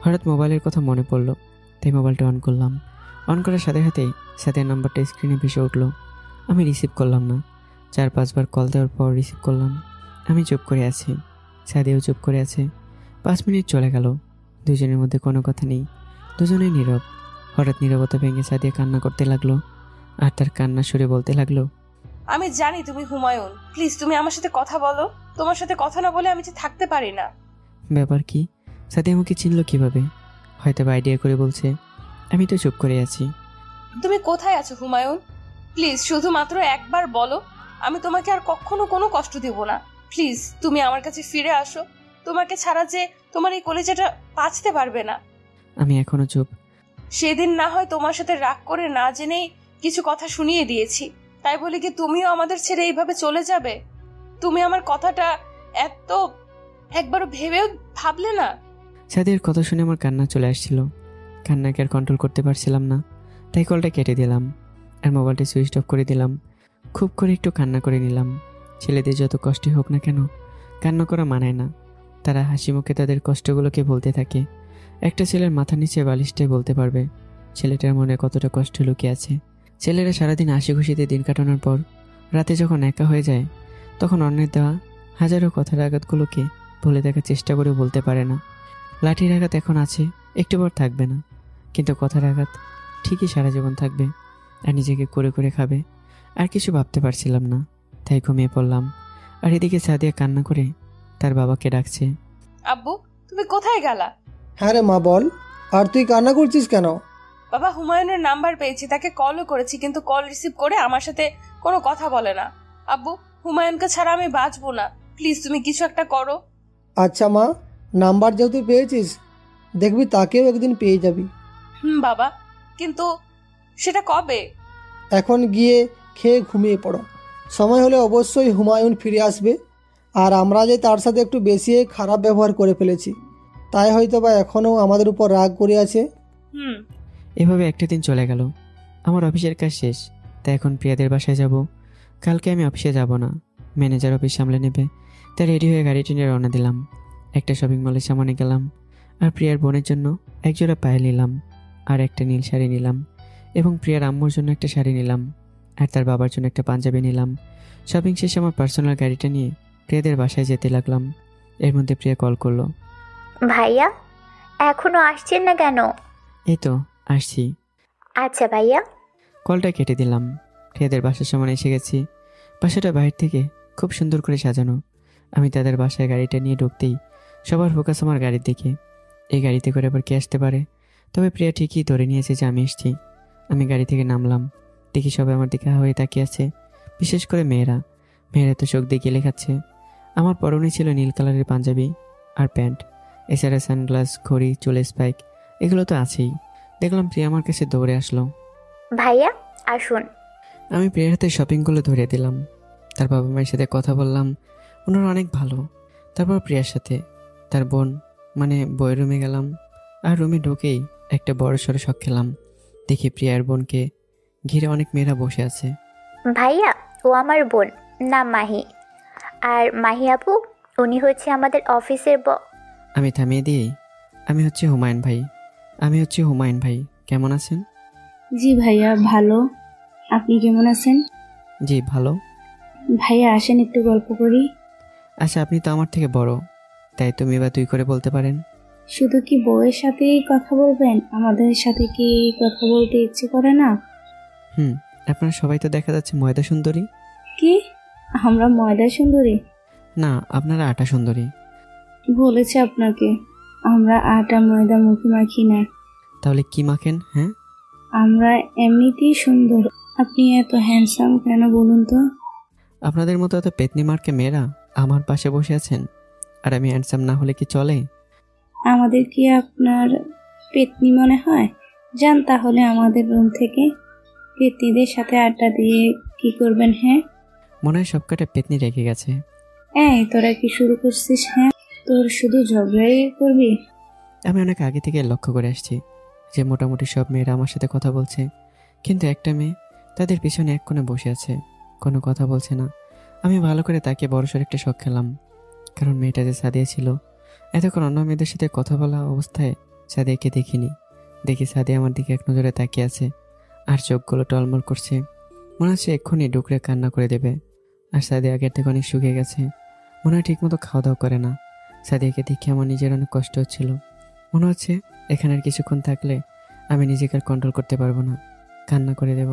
Speaker 2: হঠাৎ মোবাইলের কথা মনে পড়লো, তাই মোবাইলটা অন করলাম। অন করার সাথে সাথেই সাদিয়ার নাম্বারটা স্ক্রিনে ভেসে উঠলো। আমি রিসিভ করলাম না। 4-5 বার কল দেওয়ার পর রিসিভ করলাম। আমি চুপ করে আছি, সাদিয়াও চুপ করে আছে। 5 মিনিট চলে গেল। দুজনের মধ্যে কোনো কথা নেই, দুজনেই নীরব। হঠাৎ নীরবতা ভেঙে সাদিয়া কান্না করতে লাগলো, আর তার কান্না সুরে বলতে লাগলো,
Speaker 3: আমি জানি তুমি হুমায়ুন, প্লিজ তুমি আমার সাথে কথা বলো। তোমার সাথে কথা না বলে আমি যে থাকতে পারি না।
Speaker 2: ব্যাপার কি? সাদিয়া আমাকে চিনলো কিভাবে? হয়তো আইডিয়া করে বলছে। আমি তো চুপ করে আছি।
Speaker 3: তুমি কোথায় আছো হুমায়ুন? প্লিজ শুধুমাত্র একবার বলো, আমি তোমাকে আর কখনো কোনো কষ্ট দেব না। প্লিজ তুমি আমার কাছে ফিরে আসো। তোমাকে ছাড়া যে তোমার এই কলেজাটা বাঁচতে পারবে না।
Speaker 2: আমি এখনো চুপ।
Speaker 3: সেদিন না হয় তোমার সাথে রাগ করে না জেনেই কিছু কথা শুনিয়ে দিয়েছি, তাই বলে কি তুমিও আমাদের ছেড়ে এইভাবে চলে যাবে? তুমি আমার কথাটা একবারও ভেবেও ভাবলে না?
Speaker 2: সাদিয়ার কথা শুনে আমার কান্না চলে আসছিল। কান্নাকে আর কন্ট্রোল করতে পারছিলাম না, তাই কলটা কেটে দিলাম আর মোবাইলটা সুইচ অফ করে দিলাম। খুব করে একটু কান্না করে নিলাম। ছেলেদের যত কষ্টই হোক না কেন, কান্না করা মানায় না। তারা হাসি মুখে তাদের কষ্টগুলোকে বলতে থাকে। একটা ছেলের মাথার নিচে বালিশটাই বলতে পারবে ছেলেটার মনে কতটা কষ্ট লুকিয়ে আছে। ছেলেরা সারাদিন হাসি খুশিতে দিন কাটানোর পর রাতে যখন একা হয়ে যায়, তখন অন্যের দেওয়া হাজারো কথার আঘাতগুলোকে বলে দেখার চেষ্টা করে বলতে পারে না। লাঠির আঘাত এখন আছে, একটু পর থাকবে না, কিন্তু কথার আঘাত ঠিকই সারা জীবন থাকবে আর নিজেকে করে করে খাবে। আর কিছু ভাবতে পারছিলাম না, তাই ঘুমিয়ে পড়লাম। আর এদিকে সাদিয়া কান্না করে তার বাবাকে ডাকছে।
Speaker 3: আব্বু, তুমি কোথায় গেলা?
Speaker 10: হ্যাঁ রে মা, বল। আর তুই কান্না করছিস কেন?
Speaker 3: বাবা, হুমায়ুনের নাম্বার পেয়েছি, তাকে কলও করেছি, কিন্তু কল রিসিভ করে আমার সাথে কোনো কথা বলে না। আব্বু, হুমায়ুনকে ছাড়া আমি বাঁচবো না, প্লিজ তুমি কিছু একটা করো।
Speaker 10: আচ্ছা মা, নাম্বার যেহেতু পেয়েছিস, দেখবি তাকেও একদিন পেয়ে যাবি।
Speaker 3: বাবা, কিন্তু সেটা কবে?
Speaker 10: এখন গিয়ে খেয়ে ঘুমিয়ে পড়ো। সময় হলে অবশ্যই হুমায়ুন ফিরে আসবে। আর আমরা যে তার সাথে একটু বেশি খারাপ ব্যবহার করে ফেলেছি, তাই হয়তো বা এখনও আমাদের উপর রাগ করে আছে।
Speaker 2: এভাবে একটা দিন চলে গেল। আমার অফিসের কাজ শেষ, তাই এখন প্রিয়াদের বাসায় যাব। কালকে আমি অফিসে যাব না, ম্যানেজার অফিস সামলে নেবে। তাই রেডি হয়ে গাড়িটি নিয়ে রওনা দিলাম। একটা শপিং মলের সামনে গেলাম আর প্রিয়ার বোনের জন্য একজোড়া পায়েল নিলাম আর একটা নীল শাড়ি নিলাম, এবং প্রিয়ার আম্মুর জন্য একটা শাড়ি নিলাম আর তার বাবার জন্য একটা পাঞ্জাবি নিলাম। শপিং শেষে আমার পার্সোনাল গাড়িটা নিয়ে প্রিয়াদের বাসায় যেতে লাগলাম। এর মধ্যে প্রিয়া কল করলো।
Speaker 9: ভাইয়া, এখনো আসছেন না কেন?
Speaker 2: এই তো আসছি।
Speaker 9: আচ্ছা ভাইয়া।
Speaker 2: কলটা কেটে দিলাম। প্রিয়াদের বাসার সামনে এসে গেছি। বাসাটা বাইরে থেকে খুব সুন্দর করে সাজানো। আমি তাদের বাসায় গাড়িটা নিয়ে ঢুকতেই সবার ফোকাস আমার গাড়ির দিকে। এই গাড়িতে করে আবার কে আসতে পারে? তবে প্রিয়া ঠিকই ধরে নিয়েছে যে আমি এসেছি। আমি গাড়ি থেকে নামলাম, দেখি সবাই আমার দিকে হয়ে তাকিয়ে আছে, বিশেষ করে মেয়েরা তো চোখ দিয়ে গেলে খাচ্ছে। আমার পরনে ছিল নীল কালারের পাঞ্জাবি আর প্যান্ট, এছাড়া সানগ্লাস, ঘড়ি, চুলের স্পাইক, এগুলো তো আছেই। দেখলাম প্রিয়া আমার কাছে দৌড়ে আসলো।
Speaker 9: ভাইয়া আসুন।
Speaker 2: আমি প্রিয়ার হাতে শপিংগুলো ধরিয়ে দিলাম। তার বাবা মায়ের সাথে কথা বললাম, ওনারা অনেক ভালো। তারপর প্রিয়ার সাথে তার বোন মানে বইয়ের রুমে গেলাম। আর রুমে ঢুকেই একটা বড় সড়ো শখ খেলাম। দেখি প্রিয়ার বোনকে ঘিরে অনেক মেয়েরা বসে আছে।
Speaker 9: ভাইয়া, ও আমার বোন, নাম মাহি। আর মাহি আপু, উনি হচ্ছে আমাদের অফিসের
Speaker 2: আমি থামিয়ে দিই, আমি হচ্ছে হুমায়ুন ভাই, কেমন আছেন?
Speaker 11: জি ভাইয়া, ভালো। আপনি কেমন আছেন?
Speaker 2: জি ভালো।
Speaker 11: ভাইয়া আসেন একটু গল্প করি।
Speaker 2: আচ্ছা, আপনি তো আমার থেকে বড়, তাই তুমি বা তুই করে বলতে পারেন।
Speaker 11: শুধু কি বউয়ের সাথেই কথা বলবেন? আমাদের সাথে কি কথা বলতে ইচ্ছে করে না?
Speaker 2: আপনারা সবাই তো দেখা যাচ্ছে ময়দা সুন্দরী।
Speaker 11: কি আমরা ময়দা সুন্দরী?
Speaker 2: না, আপনারা আটা সুন্দরী।
Speaker 11: বলেছে আপনাকে? আমরা আটা ময়দা মুখে মাখি না।
Speaker 2: তাহলে কি মাখেন? হ্যাঁ,
Speaker 11: আমরা এমনিতেই সুন্দর। আপনি এত হ্যান্ডসাম কেন বলুন তো?
Speaker 2: আপনাদের মতো এত পেতনি মার্কে মেয়েরা আমার পাশে বসে আছেন, আর আমি হ্যান্ডসাম না হলে কি চলে?
Speaker 11: আমাদের কি আপনার পেতনি মনে হয়? যান তাহলে আমাদের রুম থেকে। পেতনিদের সাথে আড্ডা দিয়ে কি করবেন? হ্যাঁ,
Speaker 2: মনে হয় সব কটা পেতনি রেখে গেছে।
Speaker 11: এই তোরা কি শুরু করছিস? হ্যাঁ, তোর শুধু ঝগড়াই করবি।
Speaker 2: আমি অনেক আগে থেকে লক্ষ্য করে আসছি যে মোটামুটি সব মেয়েরা আমার সাথে কথা বলছে, কিন্তু একটা মেয়ে তাদের পিছনে এক কোণে বসে আছে, কোনো কথা বলছে না। আমি ভালো করে তাকে বড়সড় একটা শখ খেলাম, কারণ মেয়েটা যে সাদিয়া ছিল, এতক্ষণ অন্য মেয়েদের সাথে কথা বলা অবস্থায় সাদিয়াকে দেখিনি। দেখি সাদিয়া আমার দিকে এক নজরে তাকিয়ে আছে, আর চোখগুলো টলমল করছে, মনে হচ্ছে এক্ষুনি ডুকরে কান্না করে দেবে। আর সাদিয়া আগের থেকে অনেক শুকিয়ে গেছে, মনে হয় ঠিকমতো খাওয়া দাওয়া করে না। সাদিয়াকে দেখে আমার নিজের অনেক কষ্ট হচ্ছিল। মনে হচ্ছে এখানে আর কিছুক্ষণ থাকলে আমি নিজেকে আর কন্ট্রোল করতে পারবো না, কান্না করে দেব।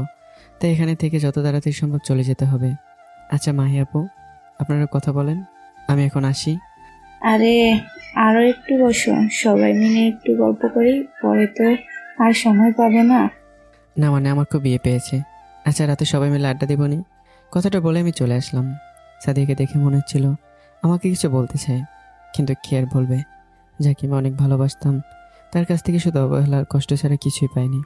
Speaker 2: তাই এখানে থেকে যত তাড়াতাড়ি সম্ভব চলে যেতে হবে। আচ্ছা মাহি আপু, আপনারা কথা বলেন, আমি এখন আসি।
Speaker 11: আরে আরো একটু বসো, সবাই মিলে একটু গল্প করি, পরে তো আর সময় পাবো না।
Speaker 2: না মানে আমার খুব বিয়ে পেয়েছে। আচ্ছা রাতে সবাই মিলে আড্ডা দেবনি? কথাটা বলে আমি চলে আসলাম। সাদিয়াকে দেখে মনে হচ্ছিল আমাকে কিছু বলতে চায়, কিন্তু কি আর বলবে? যাকে আমি অনেক ভালোবাসতাম, তার কাছ থেকে শুধু অবহেলার কষ্ট ছাড়া কিছুই পাইনি।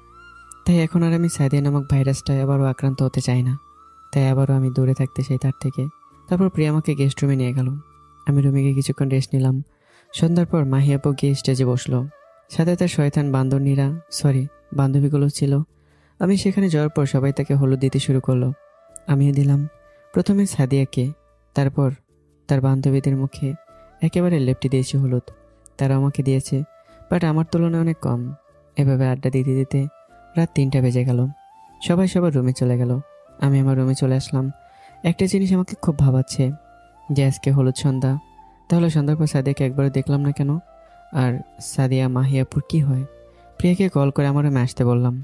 Speaker 2: তাই এখন আর আমি সাদিয়া নামক ভাইরাসটায় আবারও আক্রান্ত হতে চাই না। তাই আবারও আমি দূরে থাকতে চাই তার থেকে। তারপর প্রিয়া আমাকে গেস্ট রুমে নিয়ে গেল। আমি রুমে গিয়ে কিছুক্ষণ রেস্ট নিলাম। সন্ধ্যার পর মাহি আপু গিয়ে স্টেজে বসলো, সাথে তার শয়তান বান্ধবীগুলো ছিল। আমি সেখানে যাওয়ার পর সবাই তাকে হলুদ দিতে শুরু করলো, আমিও দিলাম। প্রথমে সাদিয়াকে, তারপর তার বান্ধবীদের মুখে একেবারে লেপটে দিয়েছি হলুদ। তারা আমাকে দিয়েছে, বাট আমার তুলনায় অনেক কম। এভাবে আড্ডা দিতে দিতে রাত 3টা বেজে গেল। সবাই সবার রুমে চলে গেল, আমি আমার রুমে চলে আসলাম। একটা জিনিস আমাকে খুব ভাবাচ্ছে যে আজকে হলুদ সন্ধ্যা, তাহলে সন্ধ্যার পর সাদিয়াকে একবারও দেখলাম না কেন? আর সাদিয়া মাহিয়াপুর কি হয়? প্রিয়াকে কল করে আমার রুমে আসতে বললাম।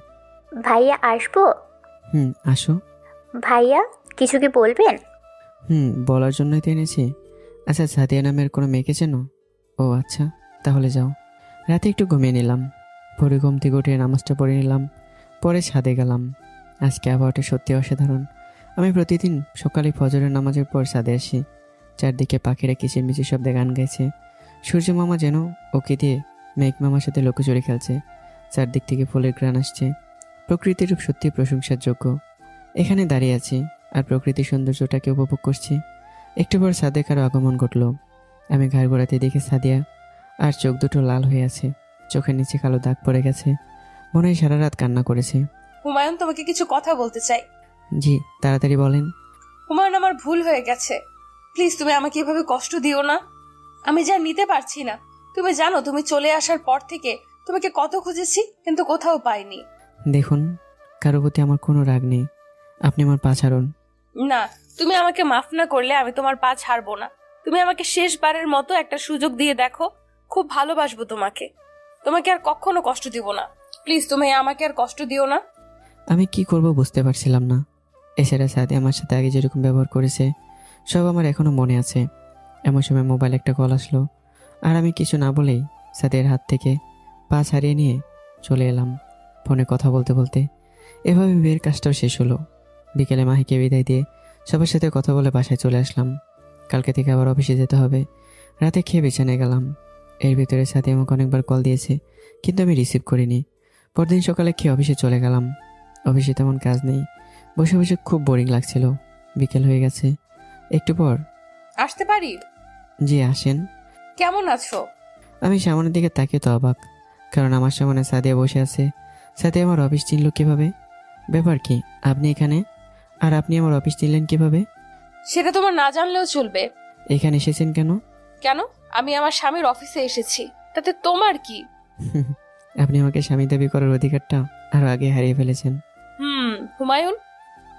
Speaker 9: ভাইয়া আসবো?
Speaker 2: আসো।
Speaker 9: ভাইয়া কিছু কি বলবেন?
Speaker 2: বলার জন্যই তো এনেছি। আচ্ছা, সাদিয়া নামের কোনো মেয়েকে চেনো? ও আচ্ছা, তাহলে যাও। রাতে একটু ঘুমিয়ে নিলাম, ভোরে ঘুম থেকে উঠে নামাজটা পড়ে নিলাম, পরে ছাদে গেলাম। আজকে আবহাওয়াটা সত্যি অসাধারণ। আমি প্রতিদিন সকালে ফজরের নামাজের পর ছাদে আসি। চারদিকে পাখিরা কিচিরমিচির শব্দে গান গাইছে। সূর্য মামা যেন ওকে দিয়ে মেঘ মামার সাথে লুকোচুরি খেলছে। চারদিক থেকে ফুলের ঘ্রাণ আসছে। প্রকৃতির রূপ সত্যি প্রশংসার যোগ্য। এখানে দাঁড়িয়ে আছি আর প্রকৃতির সৌন্দর্যটাকে উপভোগ করছি। একটু পর ছাদে কারো আগমন ঘটল। আমি ঘাড় ঘোরাতে দেখে সাদিয়া, আর চোখ দুটো লাল হয়ে আছে, চোখের নিচে কালো দাগ পড়ে গেছে। মনে হয় সারা রাত কান্না করেছে।
Speaker 3: হুমায়ুন, তোমাকে কিছু কথা বলতে চাই।
Speaker 2: জি, তাড়াতাড়ি বলেন।
Speaker 3: হুমায়ুন, আমার ভুল হয়ে গেছে, প্লিজ তুমি আমাকে এভাবে কষ্ট দিও না। আমি যা নিতে পারছি না। তুমি জানো, তুমি চলে আসার পর থেকে তোমাকে কত খুঁজেছি, কিন্তু কোথাও পাইনি।
Speaker 2: দেখুন, কারো প্রতি আমার কোনো রাগ নেই, আপনি আমার পা ছাড়ুন।
Speaker 3: না, তুমি আমাকে মাফ না করলে আমি তোমার পা ছাড়বো না। তুমি আমাকে শেষবারের মতো একটা সুযোগ দিয়ে দেখো, খুব ভালোবাসবো তোমাকে। তোমাকে আর কখনো কষ্ট দিব না, প্লিজ তুমি আমাকে আর কষ্ট দিও না।
Speaker 2: আমি কি করব বুঝতে পারছিলাম না। এছাড়া সাথে আমার সাথে আগে যেরকম ব্যবহার করেছে সব আমার এখনো মনে আছে। এমন সময় মোবাইল একটা কল আসলো, আর আমি কিছু না বলেই সাথের হাত থেকে পা ছাড়িয়ে নিয়ে চলে এলাম। ফোনে কথা বলতে বলতে এভাবে বিয়ের কাজটাও শেষ হলো। বিকেলে মাহিকে বিদায় দিয়ে সবার সাথে কথা বলে বাসায় চলে আসলাম। কালকে থেকে আবার অফিসে যেতে হবে। রাতে খেয়ে বিছানায় গেলাম। এর ভিতরে সাথে আমাকে অনেকবার কল দিয়েছে, কিন্তু আমি রিসিভ করিনি। পরদিন সকালে খেয়ে অফিসে চলে গেলাম। অফিসে তেমন কাজ নেই, বসে বসে খুব বোরিং লাগছিল। বিকেল হয়ে গেছে। একটু পর
Speaker 3: আসতে পারি?
Speaker 2: জি আসেন।
Speaker 3: কেমন আছো?
Speaker 2: আমি সামনের দিকে তাকিয়ে তো অবাক, কারণ আমার সামনে সাদিয়া বসে আছে। সাদিয়া আমার অফিস চিনল কিভাবে? ব্যাপার কি, আপনি এখানে, আর আপনি আমার অফিস চিনলেন কিভাবে?
Speaker 3: সেটা তোমার না জানলেও চলবে।
Speaker 2: এখানে এসেছেন কেন?
Speaker 3: কেন? আমি আমার স্বামীর অফিসে এসেছি, তাতে তোমার কি?
Speaker 2: আপনি আমাকে স্বামী দাবি করার অধিকারটা আরো আগে হারিয়ে ফেলেছেন।
Speaker 3: হুমায়ুন,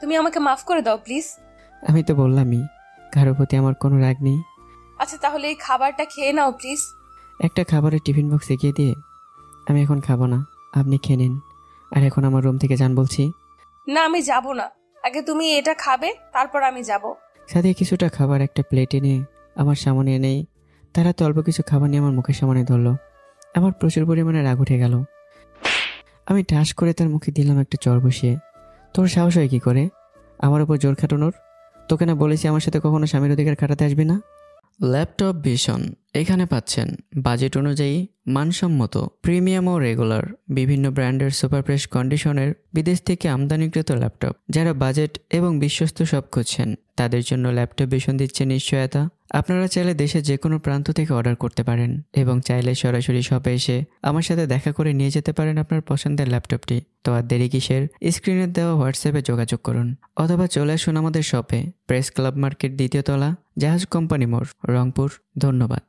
Speaker 3: তুমি আমাকে মাফ করে দাও প্লিজ।
Speaker 2: আমি তো বললামই, কারোর প্রতি আমার কোনো রাগ নেই।
Speaker 3: আচ্ছা, তাহলে এই খাবারটা খেয়ে নাও প্লিজ।
Speaker 2: একটা খাবারের টিফিন বক্স এগিয়ে দিয়ে, আমি এখন খাবো না, আপনি খেয়ে নিন। আর এখন আমার রুম থেকে যান বলছি।
Speaker 3: না, আমি যাব না, আগে তুমি এটা খাবে, তারপর আমি যাব।
Speaker 2: সাথে কিছুটা খাবার একটা প্লেটে নিয়ে আমার সামনে এনেই তারা তো অল্প কিছু খাবার নিয়ে আমার মুখের সামনে ধরলো। আমার প্রচুর পরিমাণে রাগ উঠে গেল। আমি ঠাস করে তার মুখে দিলাম একটা চর বসিয়ে। তোর সাহস হয় কি করে আমার উপর জোর খাটানোর? তোকে না বলেছি আমার সাথে কখনো স্বামীর অধিকার খাটাতে আসবি না? ল্যাপটপ ভিশন, এখানে পাচ্ছেন বাজেট অনুযায়ী মানসম্মত প্রিমিয়াম ও রেগুলার বিভিন্ন ব্র্যান্ডের সুপার ফ্রেশ কন্ডিশনের বিদেশ থেকে আমদানিকৃত ল্যাপটপ। যারা বাজেট এবং বিশ্বস্ত সব খুঁজছেন তাদের জন্য ল্যাপটপ ভিশন দিচ্ছে নিশ্চয়তা। আপনারা চাইলে দেশের যে কোনো প্রান্ত থেকে অর্ডার করতে পারেন এবং চাইলে সরাসরি শপে এসে আমার সাথে দেখা করে নিয়ে যেতে পারেন আপনার পছন্দের ল্যাপটপটি। তো আর দেরি কিসের? স্ক্রিনে দেওয়া হোয়াটসঅ্যাপে যোগাযোগ করুন অথবা চলে আসুন আমাদের শপে, প্রেস ক্লাব মার্কেট 2য় তলা, জাহাজ কোম্পানি মোড়, রংপুর। ধন্যবাদ।